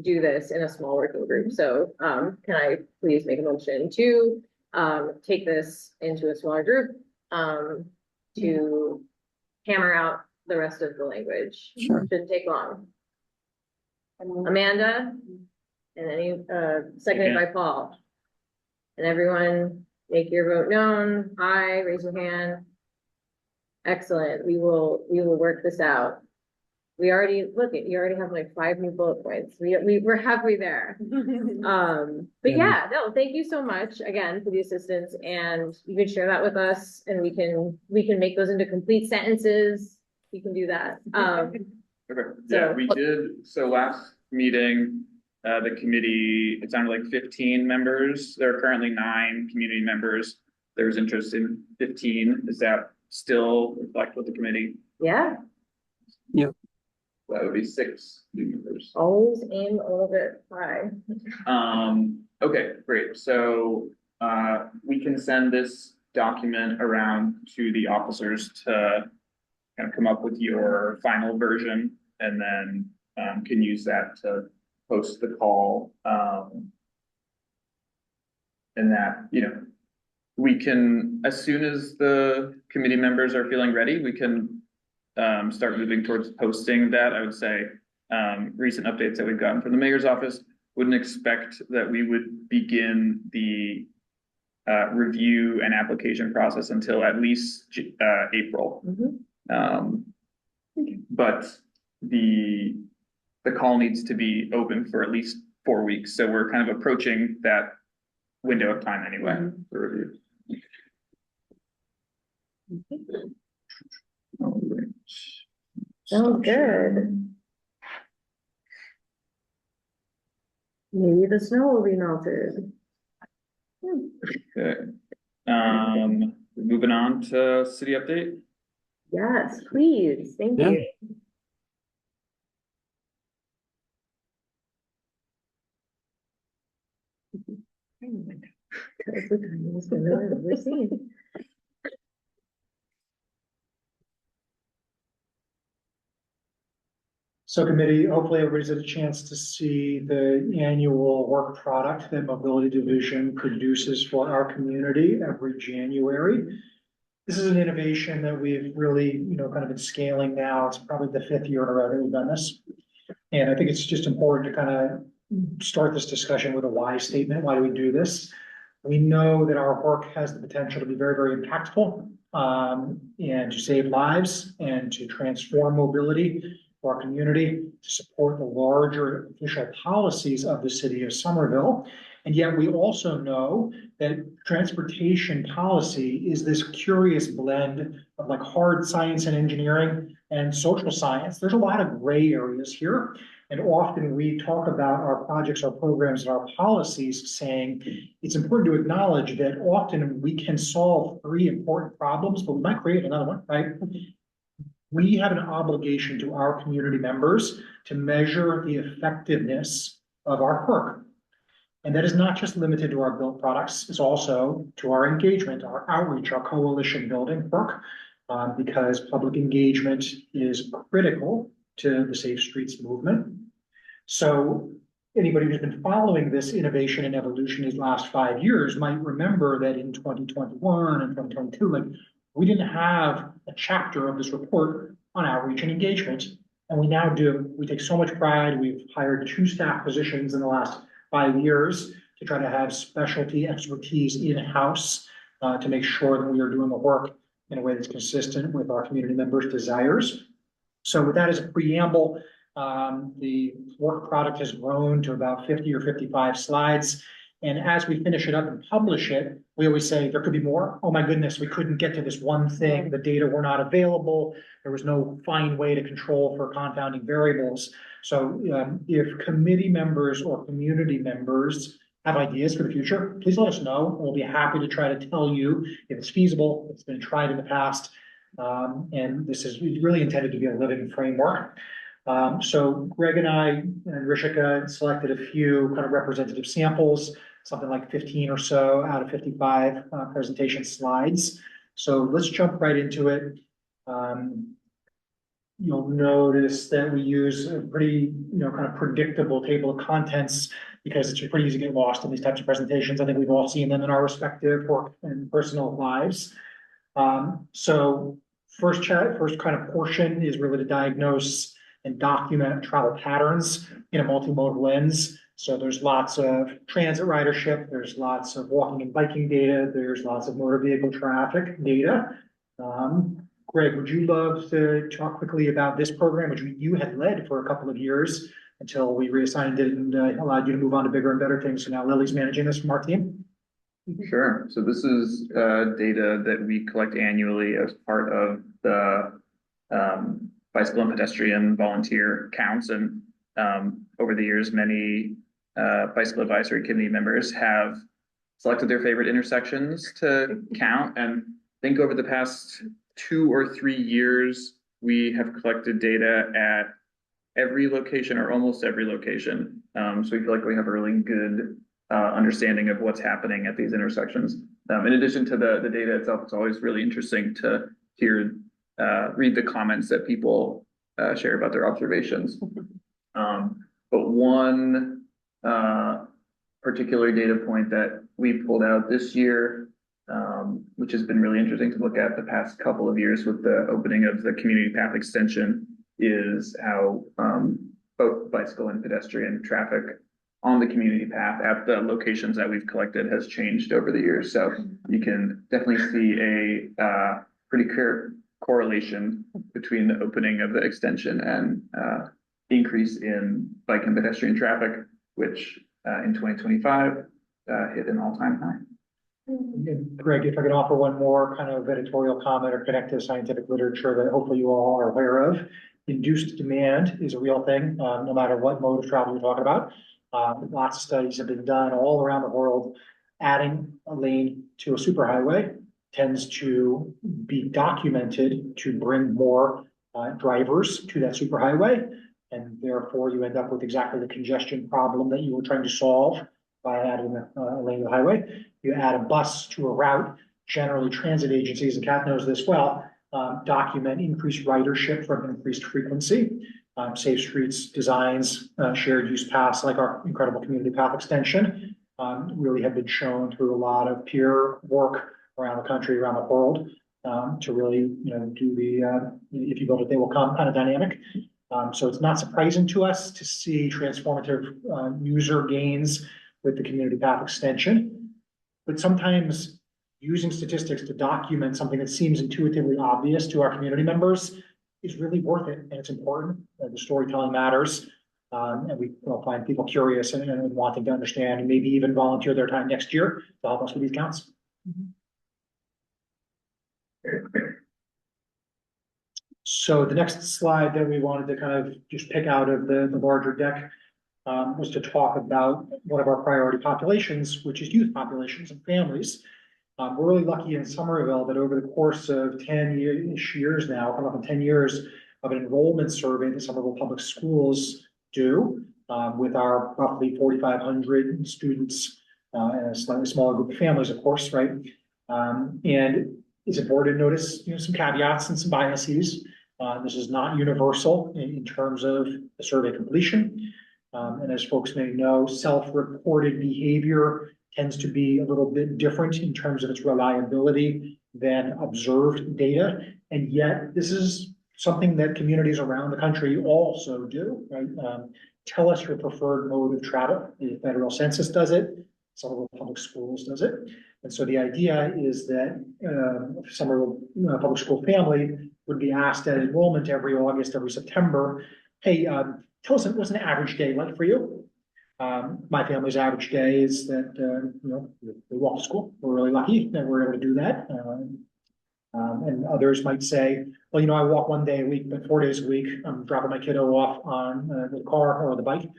do this in a small working group. So can I please make a motion to take this into a smaller group to hammer out the rest of the language? Sure. Shouldn't take long. Amanda, and any seconded by Paul. And everyone make your vote known. Aye, raise your hand. Excellent. We will work this out. You already have like 5 new bullet points. We're halfway there. But thank you so much again for the assistance, and you can share that with us, and we can make those into complete sentences. You can do that. We did. So last meeting, the committee, it sounded like 15 members. There are currently 9 community members. There's interest in 15. Does that still reflect with the committee? Yeah. Yep. That would be 6 new members. Always aim a little bit high. Okay, great. So we can send this document around to the officers to kind of come up with your final version, and then can use that to post the call. And that, we can, as soon as the committee members are feeling ready, we can start moving towards posting that. I would say recent updates that we've gotten from the mayor's office wouldn't expect that we would begin the review and application process until at least April. But the call needs to be open for at least 4 weeks. So we're kind of approaching that window of time anyway for review. Sounds good. Maybe the snow will be melted. Okay. Moving on to city update. Yes, please. Thank you. That is the tiniest window I've ever seen. So committee, hopefully everybody's had a chance to see the annual work product that Mobility Division produces for our community every January. This is an innovation that we've really, kind of been scaling now. It's probably the 5th year in a row that we've done this. And I think it's just important to kind of start this discussion with a why statement. Why do we do this? We know that our work has the potential to be very, very impactful, and to save lives and to transform mobility for our community, to support the larger official policies of the city of Somerville. And yet we also know that transportation policy is this curious blend of like hard science and engineering and social science. There's a lot of gray areas here. And often we talk about our projects, our programs, and our policies saying it's important to acknowledge that often we can solve 3 important problems, but we might create another one, right? We have an obligation to our community members to measure the effectiveness of our work. And that is not just limited to our built products, it's also to our engagement, our outreach, our coalition building work, because public engagement is critical to the Safe Streets movement. So anybody who's been following this innovation and evolution these last 5 years might remember that in 2021 and 2022, we didn't have a chapter of this report on outreach and engagement, and we now do. We take so much pride. We've hired 2 staff positions in the last 5 years to try to have specialty expertise in-house to make sure that we are doing the work in a way that's consistent with our community members' desires. So with that as a preamble, the work product has grown to about 50 or 55 slides. And as we finish it up and publish it, we always say there could be more. Oh my goodness, we couldn't get to this one thing. The data were not available. There was no fine way to control for confounding variables. So if committee members or community members have ideas for the future, please let us know. We'll be happy to try to tell you if it's feasible, if it's been tried in the past. And this is really intended to be a living framework. So Greg and I and Rishika selected a few kind of representative samples, something like 15 or so out of 55 presentation slides. So let's jump right into it. You'll notice that we use a pretty, kind of predictable table of contents because it's pretty easy to get lost in these types of presentations. I think we've all seen them in our respective work and personal lives. So first kind of portion is really to diagnose and document travel patterns in a multimodal lens. So there's lots of transit ridership, there's lots of walking and biking data, there's lots of motor vehicle traffic data. Greg, would you love to talk quickly about this program, which you had led for a couple of years until we reassigned it and allowed you to move on to bigger and better things. So now Lily's managing this from our team. Sure. So this is data that we collect annually as part of the bicycle and pedestrian volunteer counts. And over the years, many bicycle advisory committee members have selected their favorite intersections to count. And I think over the past 2 or 3 years, we have collected data at every location or almost every location. So we feel like we have a really good understanding of what's happening at these intersections. In addition to the data itself, it's always really interesting to read the comments that people share about their observations. But one particular data point that we pulled out this year, which has been really interesting to look at the past couple of years with the opening of the community path extension, is how both bicycle and pedestrian traffic on the community path at the locations that we've collected has changed over the years. So you can definitely see a pretty clear correlation between the opening of the extension and increase in bike and pedestrian traffic, which in 2025 hit an all-time high. Greg, if I could offer one more kind of editorial comment or connect to scientific literature that hopefully you all are aware of. Induced demand is a real thing, no matter what mode of travel you're talking about. Lots of studies have been done all around the world. Adding a lane to a superhighway tends to be documented to bring more drivers to that superhighway. And therefore you end up with exactly the congestion problem that you were trying to solve by adding a lane to the highway. You add a bus to a route, generally transit agencies, and Kat knows this well, document increased ridership from increased frequency. safe streets designs, shared use paths like our incredible community path extension, really have been shown through a lot of peer work around the country, around the world, to really, do the, if you build it, they will come kind of dynamic. So it's not surprising to us to see transformative, user gains with the community path extension. But sometimes using statistics to document something that seems intuitively obvious to our community members is really worth it, and it's important. The storytelling matters, and we will find people curious and wanting to understand, and maybe even volunteer their time next year to help us with these counts. So the next slide that we wanted to kind of just pick out of the larger deck was to talk about one of our priority populations, which is youth populations and families. We're really lucky in Somerville that over the course of 10-ish years now, coming up in 10 years of an enrollment survey that Somerville Public Schools do, with our roughly 4,500 students and a slightly smaller group of families, of course, right? And it's important to notice, some caveats and some biases. This is not universal in terms of the survey completion. And as folks may know, self-reported behavior tends to be a little bit different in terms of its reliability than observed data. And yet this is something that communities around the country also do, right? Tell us your preferred mode of travel. The federal census does it. Somerville Public Schools does it. And so the idea is that Somerville Public School family would be asked at enrollment every August, every September, hey, tell us what's an average day like for you? My family's average day is that, we walk to school. We're really lucky that we're able to do that. And others might say, well, I walk one day a week, but 4 days a week, I'm dropping my kiddo off on the car or the bike.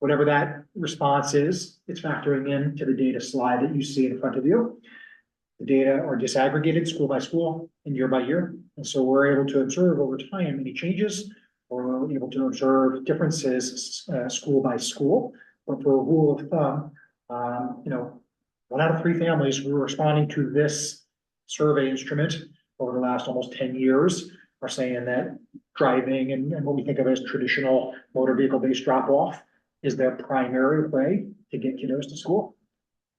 Whatever that response is, it's factoring into the data slide that you see in front of you. The data are disaggregated school by school and year by year. And so we're able to observe over time any changes, or we're able to observe differences school by school. But for a rule of thumb, 1 out of 3 families who are responding to this survey instrument over the last almost 10 years are saying that driving and what we think of as traditional motor vehicle-based drop-off is their primary way to get kiddos to school.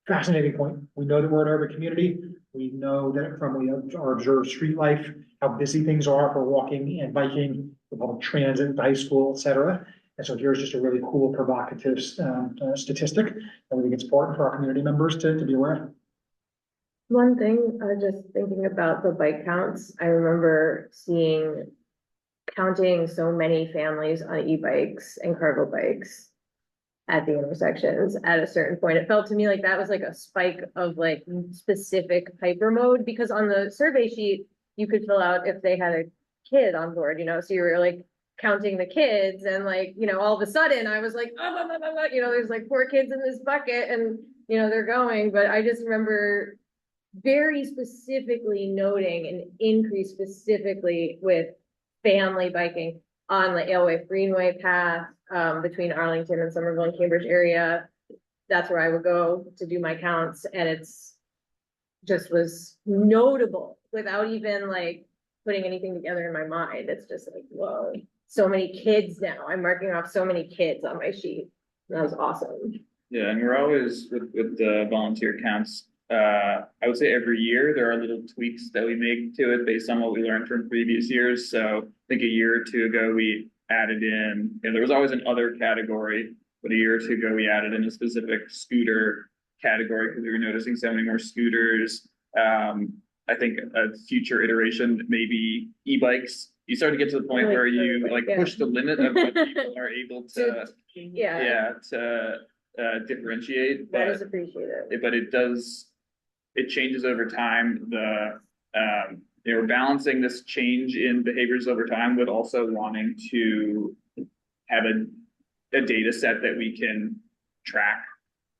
Fascinating point. We know that we're an urban community. We know that from our observed street life, how busy things are for walking and biking, the public transit, the high school, et cetera. And so here's just a really cool, provocative statistic that we think it's important for our community members to be aware of. One thing, just thinking about the bike counts, I remember counting so many families on e-bikes and cargo bikes at the intersections at a certain point. It felt to me like that was like a spike of like specific hyper mode, because on the survey sheet, you could fill out if they had a kid on board, so you were like counting the kids, and like, all of a sudden I was like, there's like 4 kids in this bucket, and they're going. But I just remember very specifically noting an increase specifically with family biking on the Alewife Greenway path, between Arlington and Somerville and Cambridge area. That's where I would go to do my counts, and it's just was notable without even like putting anything together in my mind. It's just like, whoa, so many kids now. I'm marking off so many kids on my sheet. That was awesome. Yeah, and we're always with the volunteer counts. I would say every year there are little tweaks that we make to it based on what we learned from previous years. So I think a year or 2 ago we added in, there was always an other category, but a year or 2 ago we added in a specific scooter category because we were noticing so many more scooters. I think a future iteration, maybe e-bikes. You start to get to the point where you push the limit of what people are able to differentiate. That is appreciated. But it changes over time. We're balancing this change in behaviors over time with also wanting to have a data set that we can track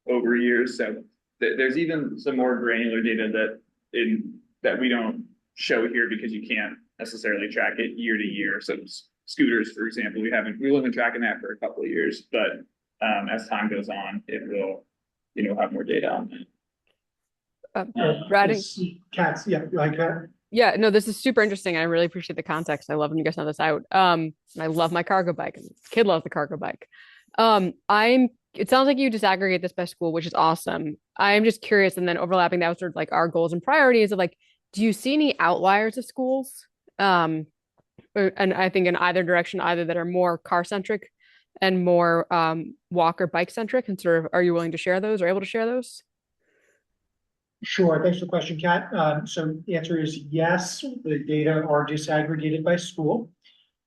over years. So there's even some more granular data that we don't show here because you can't necessarily track it year to year. So scooters, for example, we've been tracking that for a couple of years, but as time goes on, it will, have more data on that. Riding. Cats, yeah, like that. Yeah, no, this is super interesting. I really appreciate the context. I love when you guys know this out. And I love my cargo bike, and the kid loves the cargo bike. It sounds like you disaggregate this by school, which is awesome. I'm just curious, and then overlapping that with sort of like our goals and priorities of like, do you see any outliers of schools? Um, and I think in either direction, either that are more car centric and more walk or bike centric, and sort of, are you willing to share those or able to share those? Sure, thanks for the question, Kat. So the answer is yes, the data are disaggregated by school.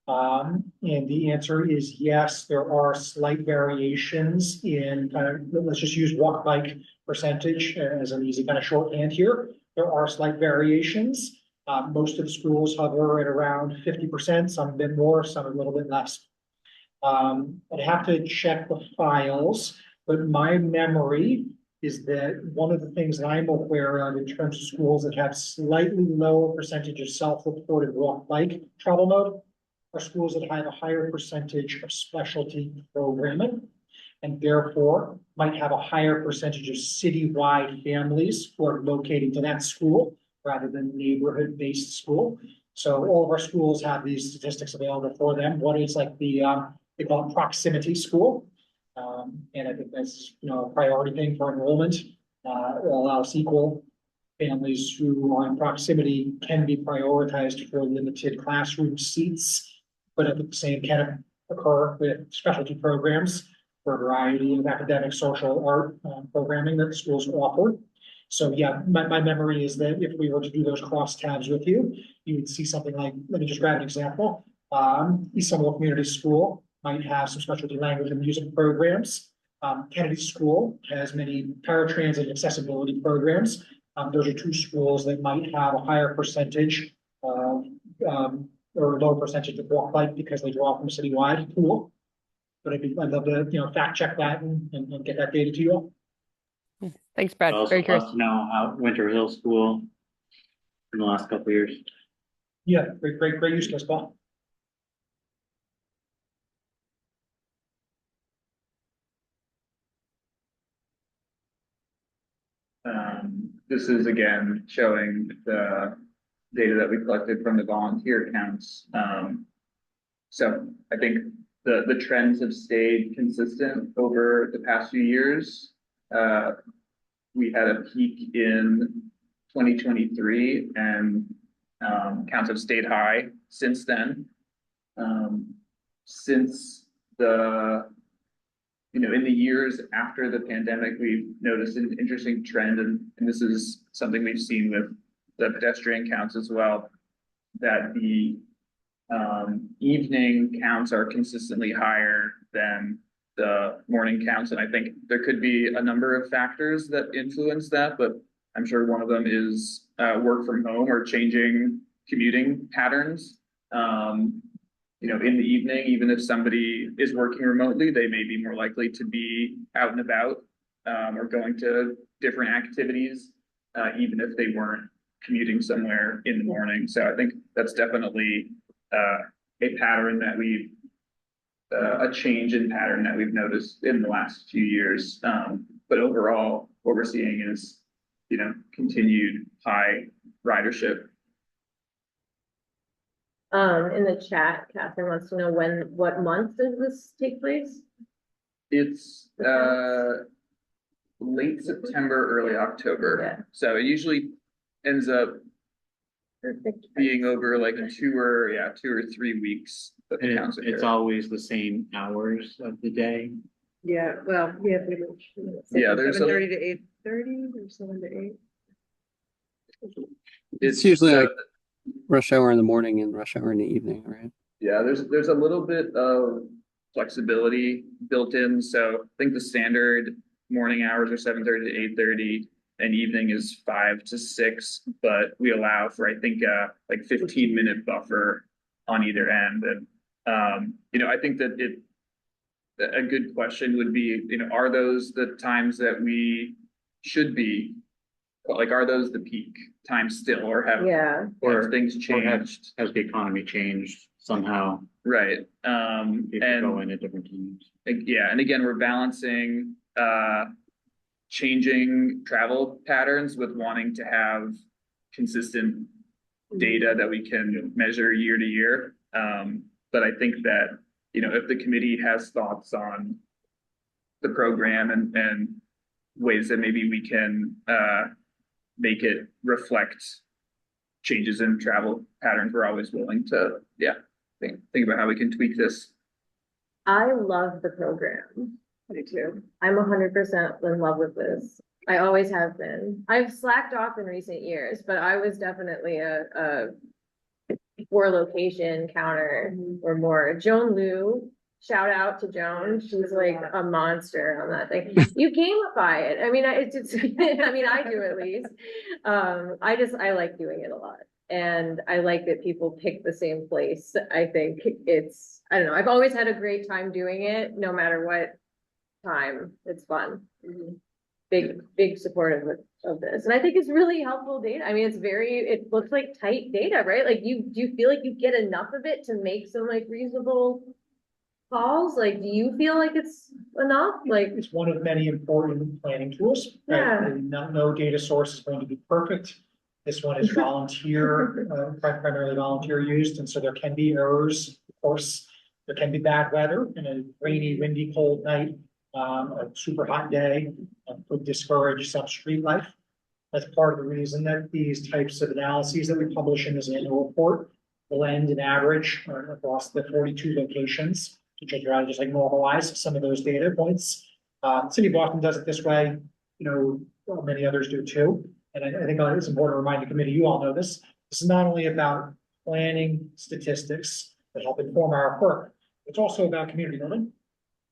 And the answer is yes, there are slight variations in kind of, let's just use walk bike percentage as an easy kind of shorthand here. There are slight variations. Most of the schools hover at around 50%, some a bit more, some a little bit less. I'd have to check the files, but my memory is that one of the things that I'm aware of in terms of schools that have slightly lower percentage of self-reported walk bike travel mode are schools that have a higher percentage of specialty programming and therefore might have a higher percentage of citywide families who are locating to that school rather than neighborhood-based school. So all of our schools have these statistics available for them. One is like they call it proximity school. And I think that's, a priority thing for enrollment. All else equal, families who are in proximity can be prioritized for limited classroom seats, but at the same can occur with specialty programs for a variety of academic, social, art programming that the schools offer. So yeah, my memory is that if we were to do those cross tabs with you, you would see something like, let me just grab an example. East Somerville Community School might have some specialty language and music programs. Kennedy School has many paratransit accessibility programs. Those are two schools that might have a higher percentage of, or lower percentage of walk bike because they draw from a citywide pool. But I'd love to, fact check that and get that data to you all. Thanks, Brad. I'd also Very curious. love to know how Winter Hill School in the last couple of years. Yeah, great use case, Paul. This is again showing the data that we collected from the volunteer counts. So I think the trends have stayed consistent over the past few years. We had a peak in 2023 and counts have stayed high since then. Since in the years after the pandemic, we've noticed an interesting trend, and this is something we've seen with the pedestrian counts as well, that the evening counts are consistently higher than the morning counts. And I think there could be a number of factors that influence that, but I'm sure one of them is work from home or changing commuting patterns. In the evening, even if somebody is working remotely, they may be more likely to be out and about or going to different activities, even if they weren't commuting somewhere in the morning. So I think that's definitely a pattern that a change in pattern that we've noticed in the last few years. But overall, what we're seeing is, continued high ridership. In the chat, Catherine wants to know what month does this take place? It's late September, early October. Yeah. So it usually ends up being over like 2 or 3 weeks. That the counts It's occur. always the same hours of the day. Yeah, well, yeah, pretty much. Yeah, there's 7:30 to 8:30 or 7 to 8. It's usually like rush hour in the morning and rush hour in the evening, right? Yeah, there's a little bit of flexibility built in. So I think the standard morning hours are 7:30 to 8:30, and evening is 5 to 6. But we allow for I think like 15-minute buffer on either end. And I think that a good question would be, are those the times that we should be? Like, are those the peak times still, or have things changed? Has the economy changed somehow? Right. People go in at different times. Yeah, and again, we're balancing changing travel patterns with wanting to have consistent data that we can measure year to year. But I think that, if the committee has thoughts on the program and ways that maybe we can make it reflect changes in travel patterns, we're always willing to, think about how we can tweak this. I love the program. I do too. I'm 100% in love with this. I always have been. I've slacked off in recent years, but I was definitely a four location counter or more. Joan Liu, shout out to Joan. She's like a monster on that thing. You gamify it. I mean, it's I mean, I do at least. I like doing it a lot. And I like that people pick the same place. I think I don't know. I've always had a great time doing it, no matter what time. It's fun. Big supportive of this. And I think it's really helpful data. I mean, it looks like tight data, right? Like do you feel like you get enough of it to make some like reasonable calls? Like, do you feel like it's enough? Like, It's one of many important planning tools. Right? Yeah. And no data source is going to be perfect. This one is volunteer, primarily volunteer used, and so there can be errors. Of course, there can be bad weather in a rainy, windy, cold night. A super hot day could discourage some street life. That's part of the reason that these types of analyses that we publish in this annual report blend and average across the 42 locations to try to just like normalize some of those data points. City of Boston does it this way. Many others do too. And I think it's important to remind the committee, you all know this. This is not only about planning statistics that help inform our work, it's also about community building.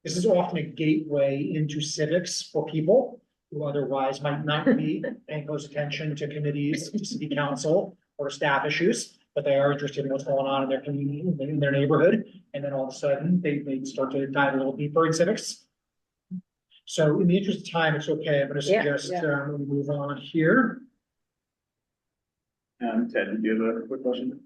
This is often a gateway into civics for people who otherwise might not be paying close attention to committees, to city council, or staff issues, but they are interested in what's going on in their community, in their neighborhood, and then all of a sudden they start to dive a little deeper in civics. So in the interest of time, it's okay. I'm going to suggest we move on here. Ted, do you have a quick question?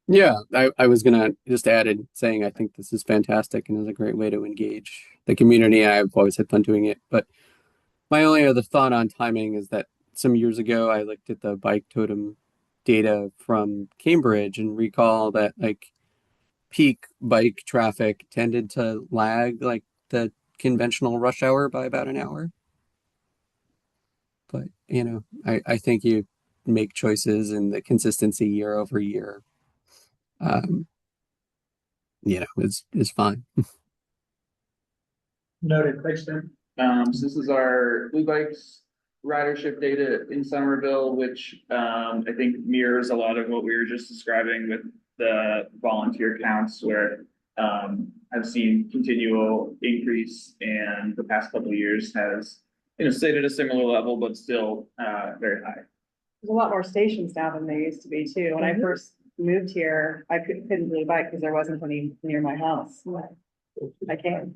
Yeah, I was gonna just add in saying I think this is fantastic and is a great way to engage the community. I've always had fun doing it, but my only other thought on timing is that some years ago I looked at the bike totem data from Cambridge and recall that like peak bike traffic tended to lag like the conventional rush hour by about an hour. But I think you make choices and the consistency year over year is fine. Noted. Thanks, Tim. So this is our Blue Bikes ridership data in Somerville, which I think mirrors a lot of what we were just describing with the volunteer counts, where I've seen continual increase, and the past couple of years has stayed at a similar level, but still very high. There's a lot more stations now than there used to be too. When I first moved here, I couldn't really bike because there wasn't any near my house. I can.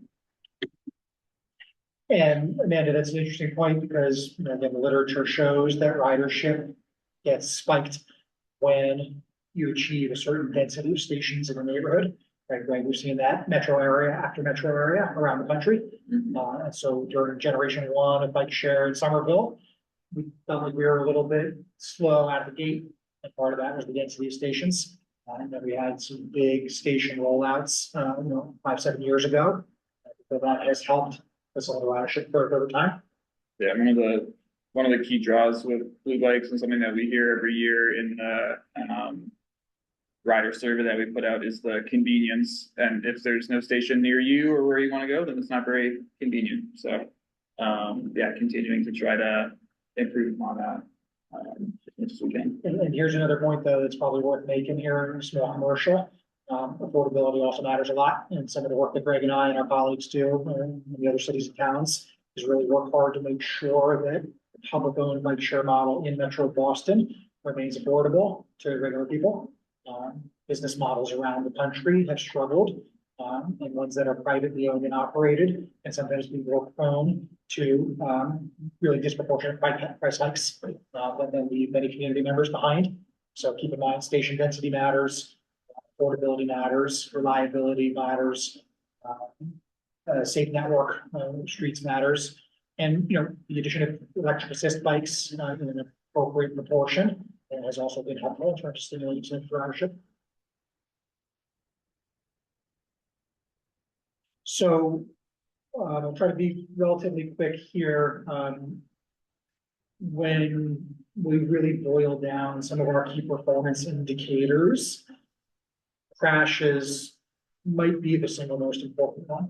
And Amanda, that's an interesting point because again, the literature shows that ridership gets spiked when you achieve a certain density of stations in a neighborhood. Right, we've seen that metro area after metro area around the country. And so during generation one of bike share in Somerville, we felt like we were a little bit slow out of the gate. And part of that was the density of stations. And then we had some big station rollouts, 5-7 years ago. So that has helped us all the ridership growth over time. Yeah, one of the key draws with Blue Bikes and something that we hear every year in the rider survey that we put out is the convenience. And if there's no station near you or where you want to go, then it's not very convenient. So continuing to try to improve on that as much as we can. And here's another point though that's probably worth making here in small commercial. Affordability also matters a lot, and some of the work that Greg and I and our colleagues do in the other cities and towns is really work hard to make sure that the public-owned bike share model in Metro Boston remains affordable to regular people. Business models around the country have struggled, and ones that are privately owned and operated, and sometimes be more prone to really disproportionate price hikes that then leave many community members behind. So keep in mind, station density matters. Affordability matters, reliability matters, safe network, streets matters, and the addition of electric assist bikes in an appropriate proportion and has also been helpful in terms of stimulating ridership. So I'll try to be relatively quick here. When we really boil down some of our key performance indicators, crashes might be the single most important one.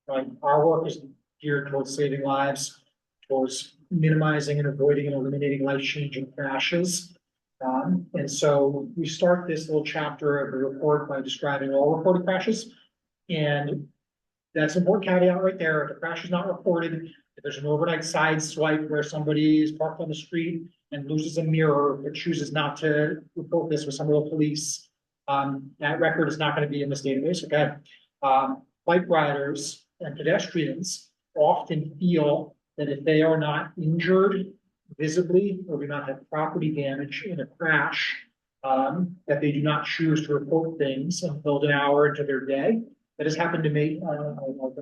Right? Our work is geared towards saving lives, towards minimizing and avoiding and eliminating life-changing crashes. And so we start this little chapter of the report by describing all reported crashes. And that's an important caveat right there. If the crash is not reported, if there's an overnight side swipe where somebody is parked on the street and loses a mirror but chooses not to report this with Somerville police, that record is not going to be in this database, okay? Bike riders and pedestrians often feel that if they are not injured visibly or do not have property damage in a crash, that they do not choose to report things until an hour into their day. That has happened to me. I've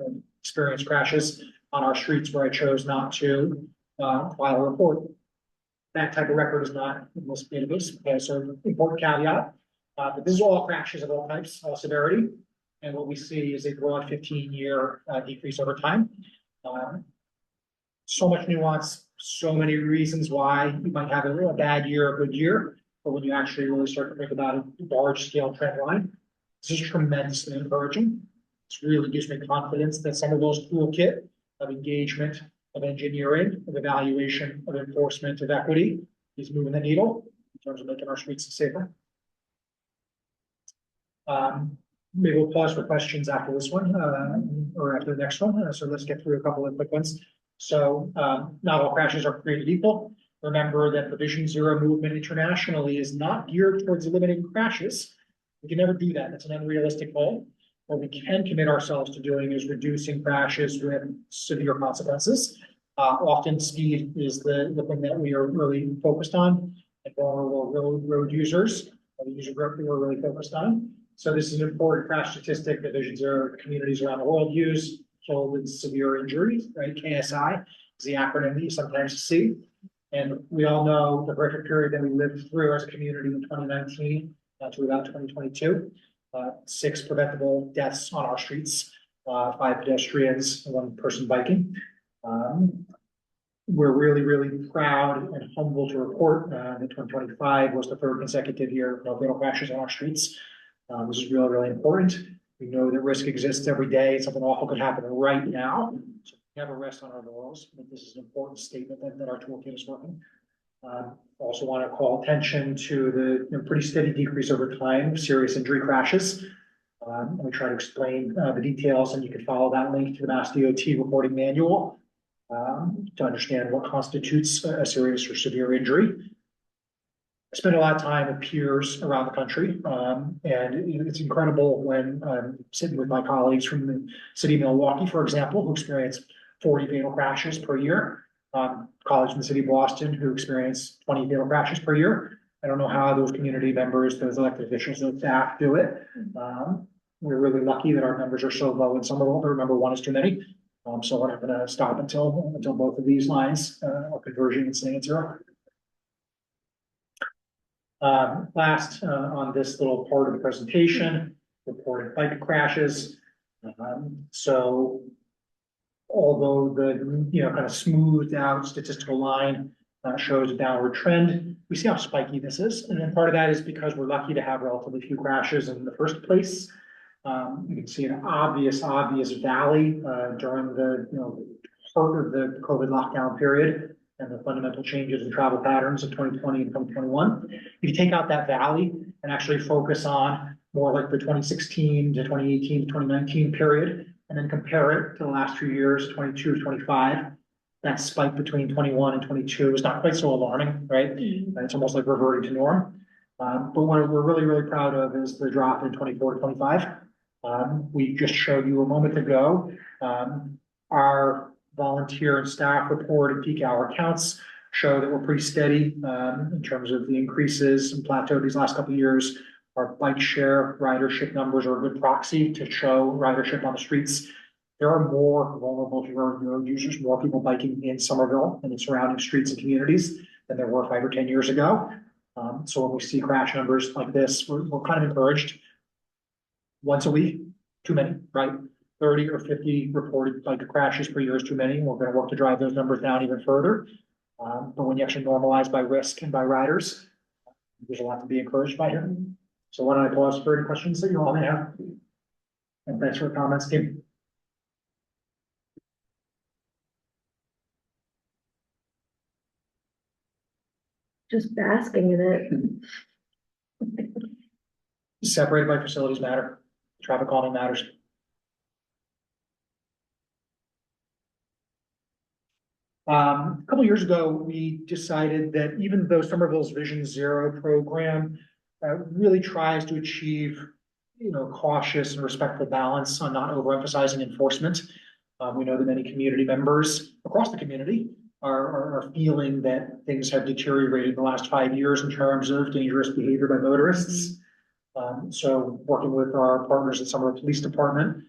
experienced crashes on our streets where I chose not to file a report. That type of record is not in this database. Okay, so important caveat. But this is all crashes of all types, all severity. And what we see is a broad 15-year decrease over time. So much nuance, so many reasons why you might have a bad year, a good year. But when you actually really start to think about a large scale trend line, this is tremendously encouraging. This really gives me confidence that some of those toolkit of engagement, of engineering, of evaluation, of enforcement, of equity is moving the needle in terms of making our streets safer. Maybe we'll pause for questions after this one or after the next one. So let's get through a couple of quick ones. So not all crashes are created equal. Remember that the Vision Zero movement internationally is not geared towards eliminating crashes. We can never do that. That's an unrealistic goal. What we can commit ourselves to doing is reducing crashes with severe consequences. Often speed is the thing that we are really focused on, and vulnerable road users, the user group that we're really focused on. So this is an important crash statistic that Vision Zero communities around the world use, killed with severe injuries, right? KSI is the acronym that you sometimes see. And we all know the horrific period that we lived through as a community in 2019 to about 2022. 6 preventable deaths on our streets, 5 pedestrians, 1 person biking. We're really, really proud and humble to report that 2025 was the 3rd consecutive year of no fatal crashes on our streets. This is really, really important. We know that risk exists every day. Something awful could happen right now. So we never rest on our laurels, but this is an important statement that our toolkit is working. Also want to call attention to the pretty steady decrease over time of serious injury crashes. And we try to explain the details, and you can follow that link to the Mass DOT reporting manual to understand what constitutes a serious or severe injury. I spend a lot of time with peers around the country, and it's incredible when I'm sitting with my colleagues from the city of Milwaukee, for example, who experience 40 fatal crashes per year. Colleagues from the city of Boston who experience 20 fatal crashes per year. I don't know how those community members, those elected officials, those staff do it. We're really lucky that our numbers are so low in Somerville. Remember, 1 is too many. So we're not going to stop until both of these lines are converging and staying at 0. Last on this little part of the presentation, reported bike crashes. So although the kind of smoothed out statistical line shows a downward trend, we see how spiky this is. And then part of that is because we're lucky to have relatively few crashes in the first place. You can see an obvious valley during the heart of the COVID lockdown period and the fundamental changes in travel patterns of 2020 and 2021. If you take out that valley and actually focus on more like the 2016 to 2018 to 2019 period, and then compare it to the last 2 years, 22 to 25, that spike between 21 and 22 is not quite so alarming, right? It's almost like reverting to norm. But what we're really, really proud of is the drop in 24 to 25. We just showed you a moment ago our volunteer and staff reported peak hour counts show that we're pretty steady in terms of the increases and plateau these last couple of years. Our bike share ridership numbers are a good proxy to show ridership on the streets. There are more vulnerable road users, more people biking in Somerville and its surrounding streets and communities than there were 5 or 10 years ago. So when we see crash numbers like this, we're kind of encouraged. Once a week, too many, right? 30 or 50 reported like crashes per year is too many. We're going to work to drive those numbers down even further. But when you actually normalize by risk and by riders, there's a lot to be encouraged by here. So why don't I pause for any questions that you all may have? And thanks for the comments, Kim. Just basking in it. Separated by facilities matter. Traffic calming matters. A couple years ago, we decided that even though Somerville's Vision Zero program really tries to achieve, cautious and respectful balance on not overemphasizing enforcement, we know that many community members across the community are feeling that things have deteriorated in the last 5 years in terms of dangerous behavior by motorists. So working with our partners at Somerville Police Department,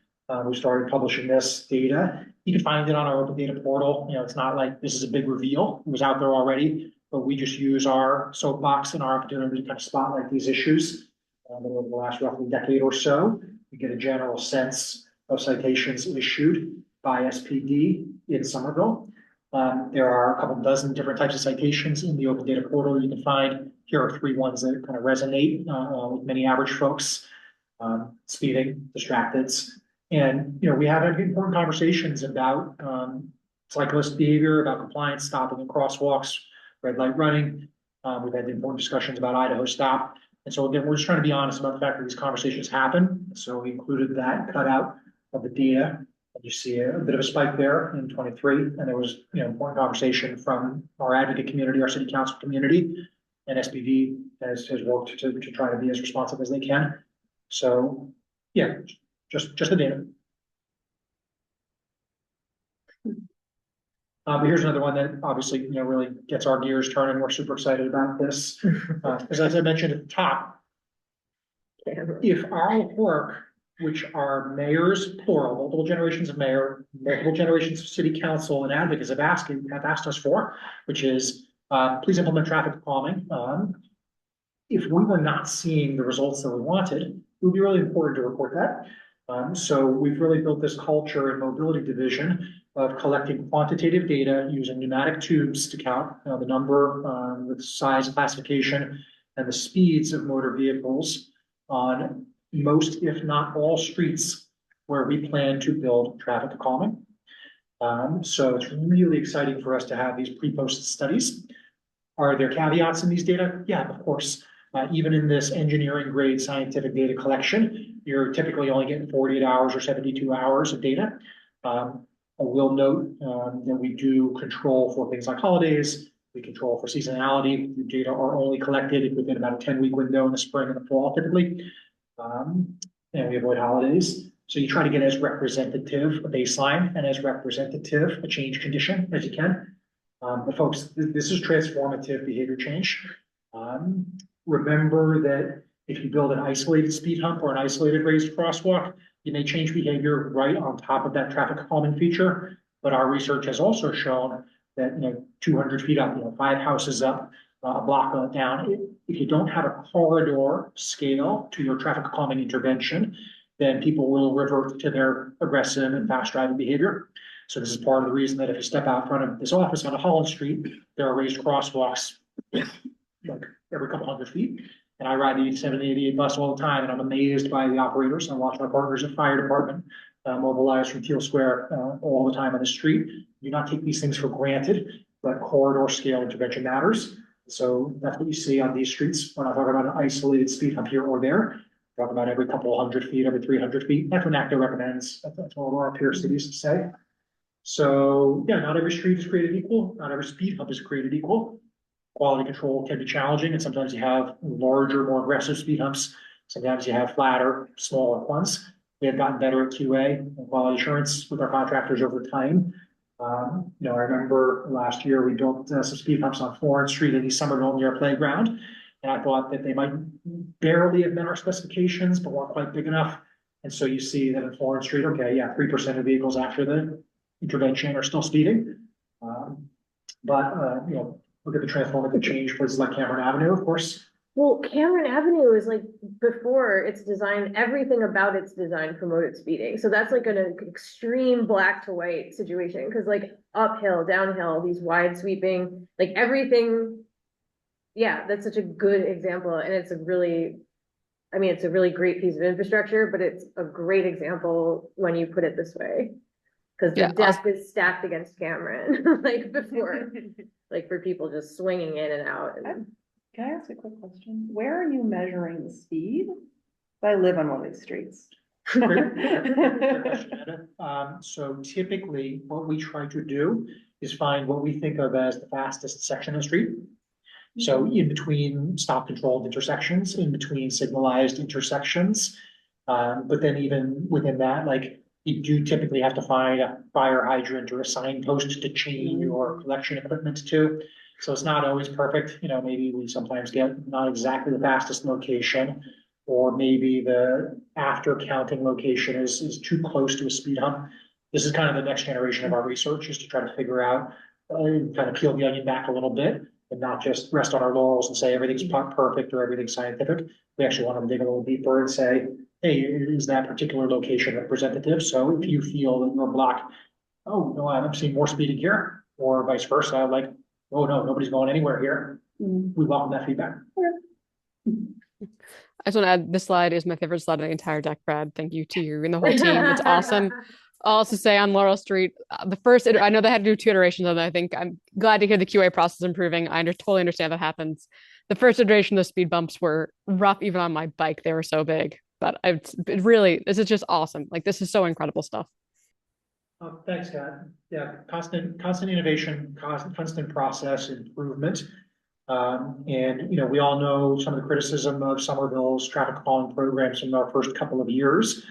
we started publishing this data. You can find it on our open data portal. It's not like this is a big reveal. It was out there already, but we just use our soapbox and our opportunity to kind of spotlight these issues. Over the last roughly decade or so, we get a general sense of citations issued by SPD in Somerville. There are a couple dozen different types of citations in the open data portal you can find. Here are 3 ones that kind of resonate with many average folks: speeding, distracteds. And, we have had important conversations about cyclist behavior, about compliance, stopping in crosswalks, red light running. We've had important discussions about Idaho Stop. And so again, we're just trying to be honest about the fact that these conversations happen. So we included that cutout of the data. You see a bit of a spike there in 23, and there was, important conversation from our advocate community, our city council community, and SPV has worked to try to be as responsive as they can. So, yeah, just the data. But here's another one that obviously, really gets our gears turning. We're super excited about this. Because as I mentioned at the top, if our work, which are mayors, plural, multiple generations of mayor, multiple generations of city council and advocates have asked us for, which is, please implement traffic calming. If we were not seeing the results that we wanted, it would be really important to report that. So we've really built this culture in mobility division of collecting quantitative data using pneumatic tubes to count the number, the size, classification, and the speeds of motor vehicles on most, if not all, streets where we plan to build traffic calming. So it's really exciting for us to have these pre-post studies. Are there caveats in these data? Yeah, of course. Even in this engineering grade scientific data collection, you're typically only getting 48 hours or 72 hours of data. I will note that we do control for things like holidays. We control for seasonality. The data are only collected within about a 10-week window in the spring and the fall, typically. And we avoid holidays. So you try to get as representative a baseline and as representative a change condition as you can. But folks, this is transformative behavior change. Remember that if you build an isolated speed hump or an isolated raised crosswalk, you may change behavior right on top of that traffic calming feature. But our research has also shown that 200 feet up, 5 houses up, a block down, if you don't have a corridor scale to your traffic calming intervention, then people will revert to their aggressive and fast driving behavior. So this is part of the reason that if you step out front of this office on a Holland Street, there are raised crosswalks like every couple hundred feet. And I ride the 8788 bus all the time, and I'm amazed by the operators. I watch my partners at fire department mobilize from Teal Square all the time on the street. Do not take these things for granted, but corridor scale intervention matters. So that's what you see on these streets. When I talk about an isolated speed hump here or there, talk about every couple 100 feet, every 300 feet. That's what NACDA recommends. That's what our peer cities say. So yeah, not every street is created equal. Not every speed hump is created equal. Quality control can be challenging, and sometimes you have larger, more aggressive speed humps. Sometimes you have flatter, smaller ones. We have gotten better at QA and quality assurance with our contractors over time. I remember last year we built some speed humps on Florence Street in East Somerville near a playground, and I thought that they might barely have met our specifications, but weren't quite big enough. And so you see that in Florence Street, okay, yeah, 3% of vehicles after the intervention are still speeding. But look at the transformative change places like Cameron Avenue, of course. Well, Cameron Avenue is like, before its design, everything about its design promoted speeding. So that's like an extreme black to white situation, because like uphill, downhill, these wide sweeping, like everything. Yeah, that's such a good example. And it's a really, I mean, it's a really great piece of infrastructure, but it's a great example when you put it this way. Because the Yeah, deck is stacked against Cameron, like before, like for people just swinging in and out. And Can I ask a quick question? Where are you measuring the speed? I live on one of these streets. Great question, Anna. So typically what we try to do is find what we think of as the fastest section of the street. So in between stop controlled intersections, in between signalized intersections. But then even within that, like you do typically have to find a fire hydrant or a signpost to chain your collection equipment to. So it's not always perfect. You know, maybe we sometimes get not exactly the fastest location, or maybe the after counting location is too close to a speed hump. This is kind of the next generation of our research, is to try to figure out, kind of peel the onion back a little bit and not just rest on our laurels and say everything's perfect or everything's scientific. We actually want to dig a little deeper and say, hey, is that particular location representative? So if you feel that your block, oh, no, I'm seeing more speeding here, or vice versa, like, oh, no, nobody's going anywhere here, we welcome that feedback. I just want to add, this slide is my favorite slide on the entire deck, Brad. Thank you to you and the whole team. It's awesome. I'll also say on Laurel Street, I know they had to do 2 iterations of it. I think I'm glad to hear the QA process improving. I totally understand that happens. The first iteration, the speed bumps were rough, even on my bike. They were so big, but this is just awesome. Like, this is so incredible stuff. Thanks, Scott. Yeah, constant innovation, constant process improvement. And, you know, we all know some of the criticism of Somerville's traffic calming programs in our first couple of years.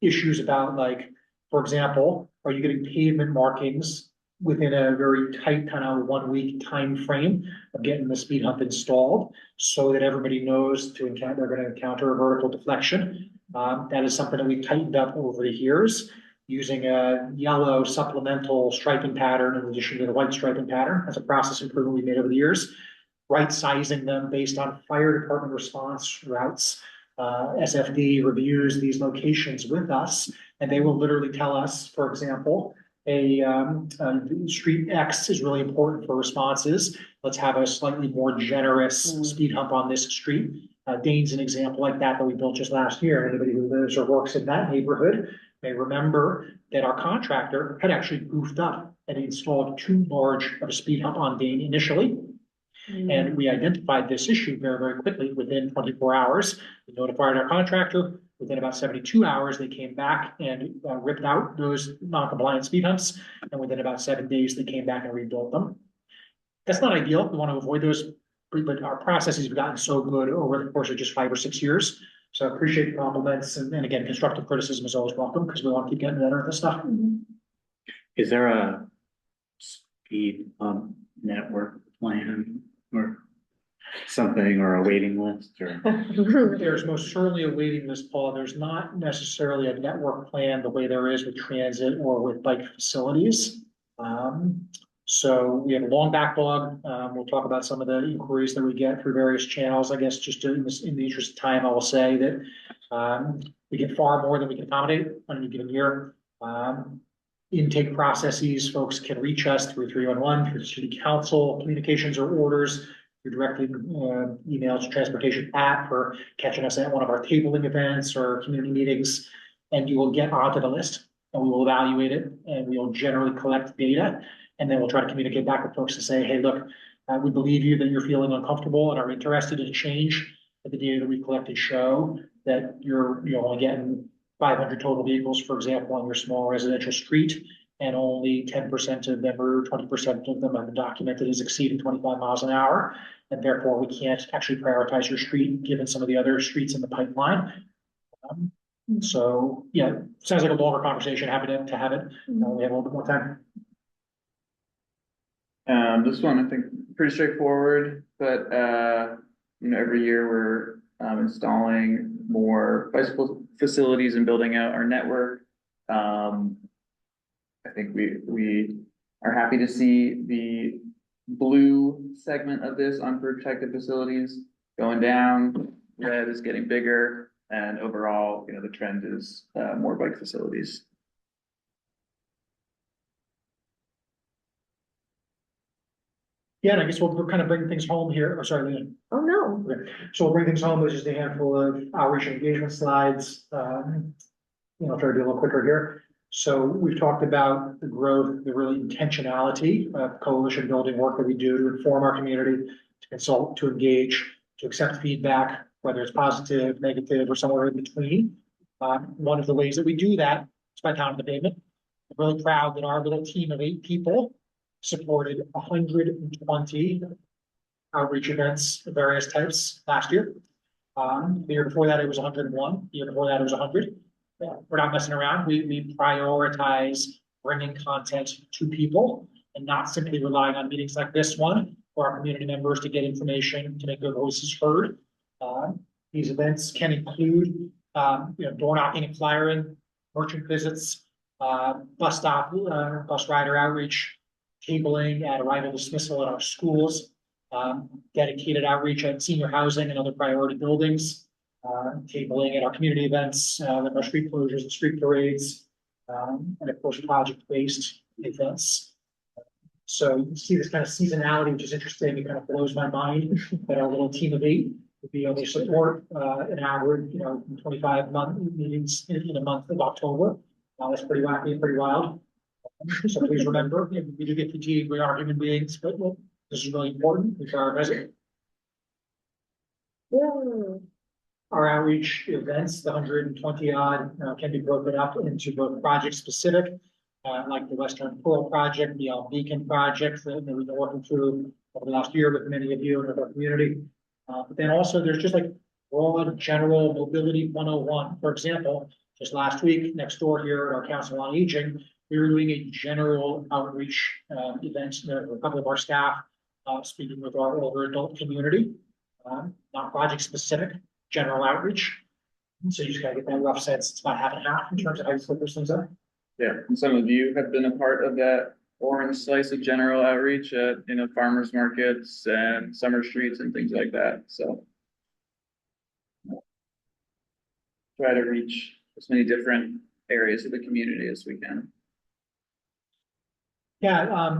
Issues about, like, for example, are you getting pavement markings within a very tight kind of 1 week time frame of getting the speed hump installed, so that everybody knows they're going to encounter a vertical deflection. That is something that we've tightened up over the years, using a yellow supplemental striping pattern in addition to the white striping pattern. That's a process improvement we made over the years. Right sizing them based on fire department response routes. SFD reviews these locations with us, and they will literally tell us, for example, street X is really important for responses. Let's have a slightly more generous speed hump on this street. Dane's an example like that we built just last year. Anybody who lives or works in that neighborhood may remember that our contractor had actually goofed up and installed too large of a speed hump on Dane initially. And we identified this issue very, very quickly within 24 hours. We notified our contractor. Within about 72 hours, they came back and ripped out those non-compliant speed humps. And within about 7 days, they came back and rebuilt them. That's not ideal. We want to avoid those, but our processes have gotten so good over the course of just 5 or 6 years. So I appreciate the compliments. And again, constructive criticism is always welcome, because we want to keep getting better at this stuff. Is there a speed network plan or something, or a waiting list, or? There's most certainly a waiting list, Paul. There's not necessarily a network plan the way there is with transit or with bike facilities. So we have a long backlog. We'll talk about some of the inquiries that we get through various channels. I guess just in the interest of time, I will say that we get far more than we can accommodate on any given year. Intake processes, folks can reach us through 311, through the city council communications or orders, through directly emails, transportation app, or catching us at one of our tabling events or community meetings, and you will get onto the list, and we will evaluate it, and we will generally collect data, and then we'll try to communicate back with folks to say, hey, look, we believe you that you're feeling uncomfortable and are interested in change, but the data that we collected show that you're only getting 500 total vehicles, for example, on your small residential street, and only 10% of them or 20% of them have been documented as exceeding 25 miles an hour. And therefore, we can't actually prioritize your street given some of the other streets in the pipeline. So, yeah, sounds like a longer conversation. Happy to have it. We have a little bit more time. This one, I think, pretty straightforward, but every year we're installing more bicycle facilities and building out our network. I think we are happy to see the blue segment of this unprotected facilities going down, red is getting bigger, and overall, the trend is more bike facilities. Yeah, and I guess we'll kind of bring things home here. Oh, sorry, Leanne. Oh, no. Okay. So we'll bring things home with just a handful of outreach and engagement slides. Try to be a little quicker here. So we've talked about the growth, the really intentionality of coalition building work that we do to inform our community, to consult, to engage, to accept feedback, whether it's positive, negative, or somewhere in between. One of the ways that we do that is by pounding the pavement. I'm really proud that our little team of 8 people supported 120 outreach events of various types last year. The year before that, it was 101. The year before that, it was 100. We're not messing around. We prioritize bringing content to people and not simply relying on meetings like this one for our community members to get information, to make their voices heard. These events can include, door knocking and flyering, merchant visits, bus stop, bus rider outreach, tabling at arrival dismissal at our schools, dedicated outreach at senior housing and other priority buildings, tabling at our community events, like our street closures and street parades, and of course, project-based events. So you see this kind of seasonality, which is interesting. It kind of blows my mind that our little team of 8 would be able to support an average, 25 meetings in a month of October. That's pretty wacky and pretty wild. So please remember, we do get fatigued. We are human beings, but this is really important. We prioritize it. Our outreach events, the 120 odd, can be broken up into both project specific, like the Western Pearl Project, the Beacon Project that we've been working through over the last year with many of you and with our community. But then also there's just like broad general mobility 101. For example, just last week next door here at our Council on Aging, we were doing a general outreach event. A couple of our staff speaking with our older adult community, not project specific, general outreach. So you just gotta get that rough sense. It's about half and half in terms of how you split those things up. Yeah, and some of you have been a part of that orange slice of general outreach at, farmers markets and summer streets and things like that, so. Try to reach as many different areas of the community as we can. Yeah,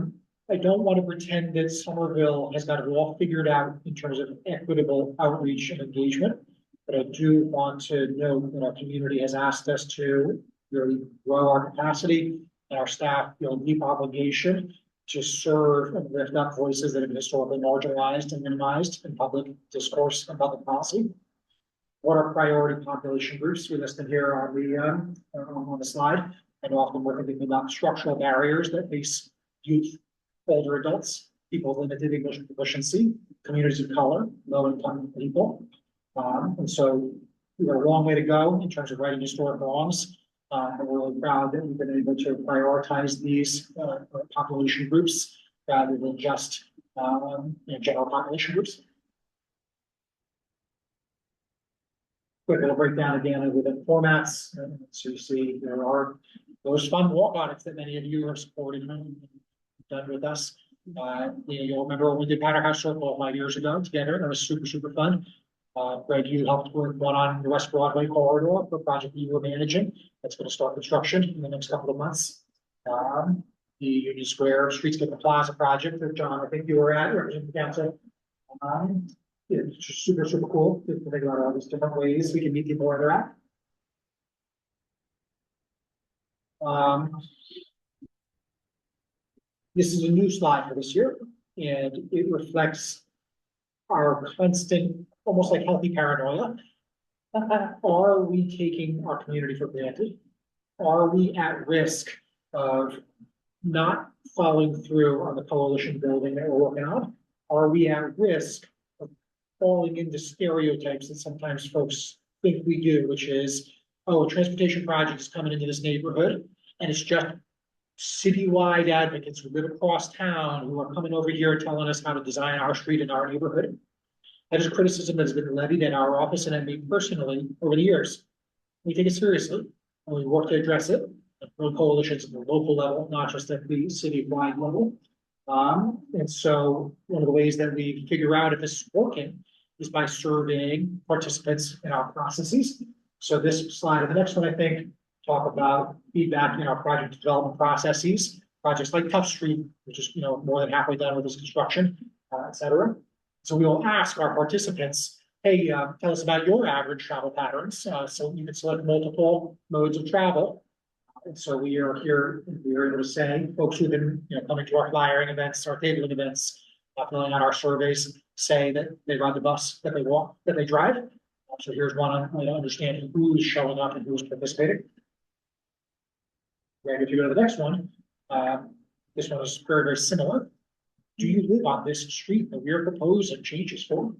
I don't want to pretend that Somerville has got it all figured out in terms of equitable outreach and engagement. But I do want to note that our community has asked us to really grow our capacity, and our staff feel a deep obligation to serve and lift up voices that have been historically marginalized and minimized in public discourse and public policy. What are priority population groups? We list them here on the slide, and often we're thinking about structural barriers that face youth, older adults, people with limited English proficiency, communities of color, low-income people. And so we've got a long way to go in terms of righting historic wrongs. And we're really proud that we've been able to prioritize these population groups rather than just general population groups. Quick little breakdown again of the formats. So you see there are those fun walk audits that many of you have supported and done with us. You'll remember when we did Powderhouse Circle 5 years ago together. That was super, super fun. Greg, you helped with one on the West Broadway corridor for a project you were managing. That's going to start construction in the next couple of months. The Union Square Streetscape and Plaza project that John, I think you were at, representing the council. It's just super, super cool to think about all these different ways we can meet people where they're at. This is a new slide for this year, and it reflects our constant, almost like healthy paranoia. Are we taking our community for granted? Are we at risk of not following through on the coalition building that we're working on? Are we at risk of falling into stereotypes that sometimes folks think we do, which is, oh, a transportation project is coming into this neighborhood, and it's just citywide advocates who live across town who are coming over here telling us how to design our street in our neighborhood. That is criticism that has been levied at our office and at me personally over the years. We take it seriously, and we work to address it. Build coalitions at the local level, not just at the citywide level. And so one of the ways that we figure out if this is working is by surveying participants in our processes. So this slide and the next one, I think, talk about feedback in our project development processes, projects like Tough Street, which is, more than halfway done with this construction, et cetera. So we will ask our participants, hey, tell us about your average travel patterns. So you can select multiple modes of travel. And so we are here, we are able to say, folks who've been, coming to our flyering events, our tabling events, filling out our surveys, say that they ride the bus, that they walk, that they drive. So here's one way to understand who is showing up and who is participating. Right, if you go to the next one, this one is very, very similar. Do you live on this street that we are proposing changes for?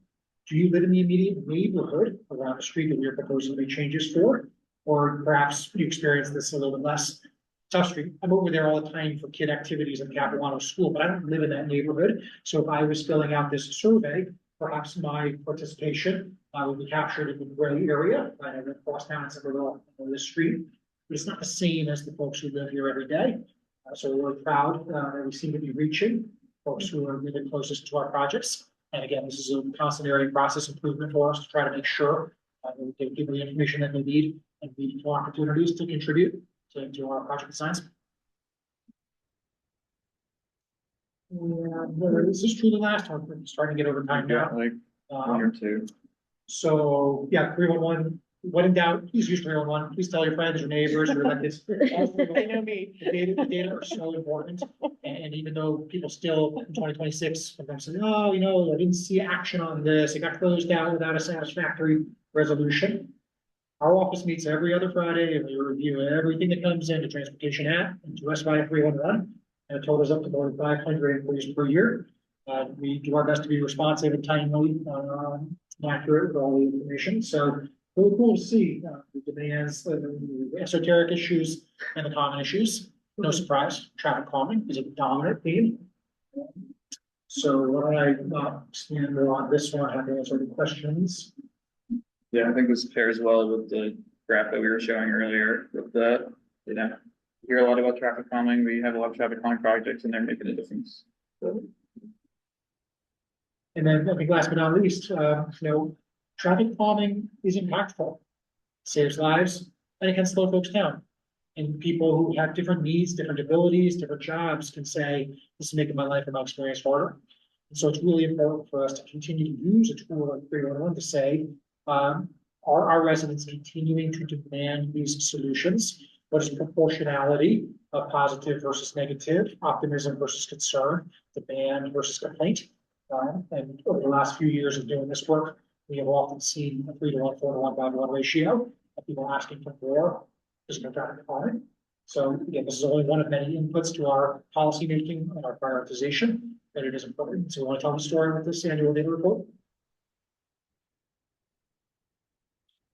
Do you live in the immediate neighborhood around the street that we are proposing to make changes for? Or perhaps you experience this a little bit less. Tough Street, I'm over there all the time for kid activities at Capuano School, but I don't live in that neighborhood. So if I was filling out this survey, perhaps my participation would be captured in the gray area, right? I live across town in Somerville on this street, but it's not the same as the folks who live here every day. So we're proud that we seem to be reaching folks who are really closest to our projects. And again, this is a constant area of process improvement for us to try to make sure that we give people the information that they need and meaningful opportunities to contribute to our project designs. This is true the last one. We're starting to get over time now. Like one or two. So yeah, 311. When in doubt, please use 311. Please tell your friends, your neighbors, your electeds. They know me. The data are so important. And even though people still in 2026 sometimes say, oh, I didn't see action on this. It got closed down without a satisfactory resolution. Our office meets every other Friday and we review everything that comes into Transportation Act and to SY 311. And it totals up to more than 500 employees per year. We do our best to be responsive and timely and accurate with all the information. So really cool to see the demands, the esoteric issues and the common issues. No surprise, traffic calming is a dominant theme. So why don't I stand more on this one, have to answer any questions. Yeah, I think this pairs well with the graph that we were showing earlier with the, you hear a lot about traffic calming. We have a lot of traffic calming projects and they're making a difference. And then I think last but not least, traffic calming is impactful, saves lives, and it can slow folks down. And people who have different needs, different abilities, different jobs can say, this is making my life and my experience harder. And so it's really important for us to continue to use a tool like 311 to say, are our residents continuing to demand these solutions? What is proportionality of positive versus negative, optimism versus concern, demand versus complaint? And over the last few years of doing this work, we have often seen a 3-to-1, 4-to-1, 5-to-1 ratio of people asking for more physical traffic calming. So again, this is only one of many inputs to our policymaking and our prioritization, but it is important. So we want to tell the story with this annual data report.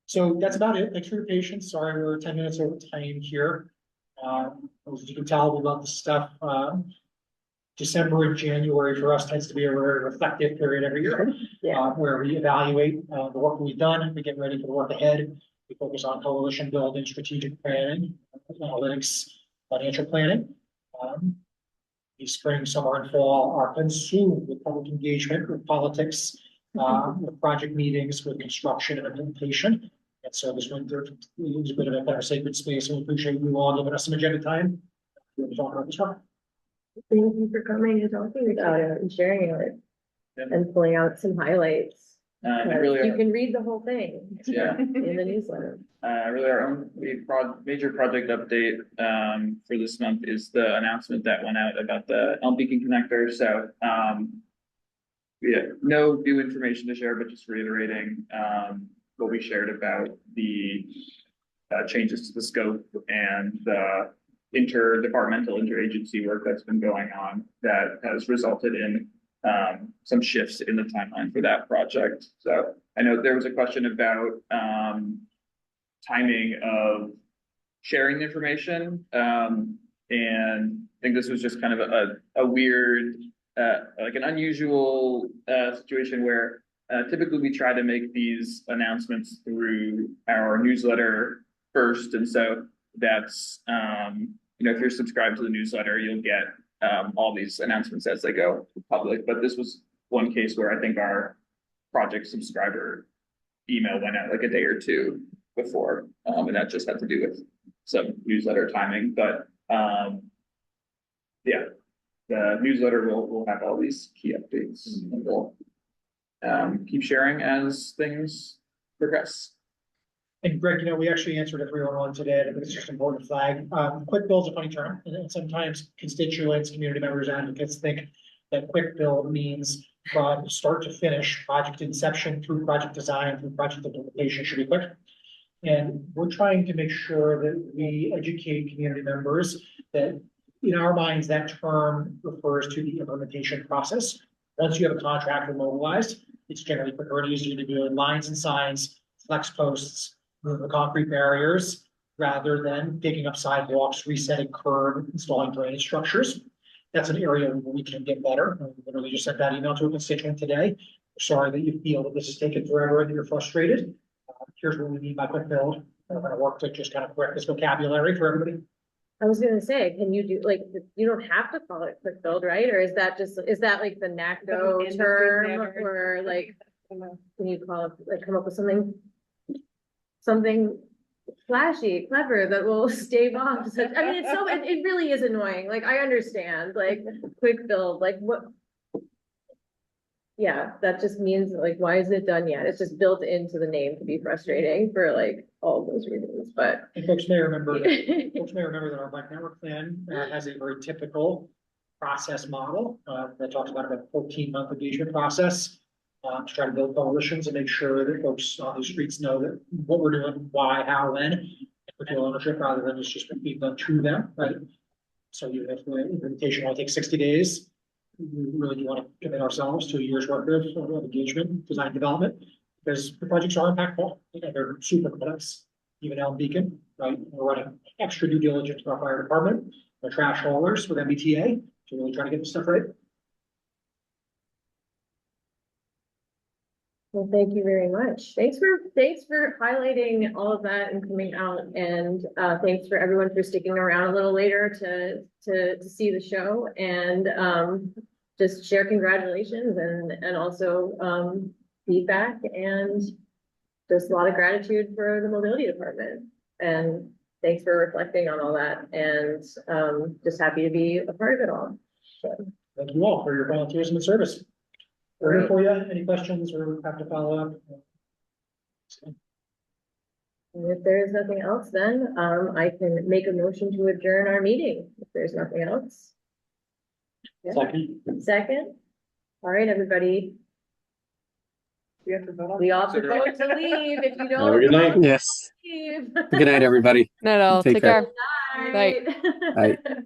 So that's about it. Thanks for your patience. Sorry, we're 10 minutes over time here. As you can tell, we love this stuff. December and January for us tends to be a very reflective period every year, where we evaluate the work we've done, we get ready for the work ahead. We focus on coalition building, strategic planning, analytics, financial planning. The spring, summer, and fall are consumed with public engagement, with politics, with project meetings, with construction and implementation. And so this winter is a bit of a better sacred space, and we appreciate you all giving us some agenda time to talk about this one. Thank you for coming and talking about it and sharing it and pulling out some highlights. Really you can read the whole thing in the newsletter. Really our own major project update for this month is the announcement that went out about the Elm Beacon connector. So no new information to share, but just reiterating what we shared about the changes to the scope and the interdepartmental, interagency work that's been going on that has resulted in some shifts in the timeline for that project. So I know there was a question about timing of sharing the information, and I think this was just kind of a weird, like an unusual situation where typically we try to make these announcements through our newsletter first, and so that's if you're subscribed to the newsletter, you'll get all these announcements as they go public, but this was one case where I think our project subscriber email went out like a day or two before, and that just had to do with some newsletter timing, but, yeah, the newsletter will have all these key updates, and we'll, keep sharing as things progress. And Greg, we actually answered a 311 today, and I think it's just important to flag. Quick build's a funny term, and sometimes constituents, community members, advocates think that quick build means from start to finish, project inception through project design, through project implementation should be quick. And we're trying to make sure that we educate community members that in our minds, that term refers to the implementation process. Once you have a contractor mobilized, it's generally quicker and easier to do lines and signs, flex posts, move the concrete barriers, rather than digging up sidewalks, resetting curb, installing drainage structures. That's an area where we can get better. I literally just sent that email to a constituent today. Sorry that you feel that this has taken forever and you're frustrated. Here's what we mean by quick build. I'm going to work to just kind of correct this vocabulary for everybody. I was gonna say, can you do, like, you don't have to call it quick build, right? Or is that like the NACDO term, or like, can you call it, like, come up with something flashy, clever that will stave off such, I mean, it really is annoying. Like, I understand, like, quick build, like what? Yeah, that just means like, why isn't it done yet? It's just built into the name to be frustrating for like all those reasons, but. And folks may remember that our bike network plan has a very typical process model that talks about a 14-month engagement process to try to build coalitions and make sure that folks on the streets know that what we're doing, why, how, when, and we feel ownership rather than it's just being done to them, right? So even if the implementation only takes 60 days, we really do want to commit ourselves to a year's worth of engagement, design development, because the projects are impactful. They're super complex, even Elm Beacon, right? We're running extra due diligence for our fire department, our trash haulers with MBTA to really try to get this stuff right. Well, thank you very much. Thanks for highlighting all of that and coming out, and thanks for everyone for sticking around a little later to see the show, and just share congratulations and also feedback, and just a lot of gratitude for the mobility department, and thanks for reflecting on all that, and just happy to be a part of it all. So. Thank you all for your volunteerism and service. We're here for you. Any questions or have to follow up? And if there is nothing else, then I can make a motion to adjourn our meeting. If there's nothing else. Yeah. Second. All right, everybody. We have to vote on. We all have to vote to leave if you don't. Have a good night. Yes. Leave. Good night, everybody. No, Take take care. care. Bye. Bye.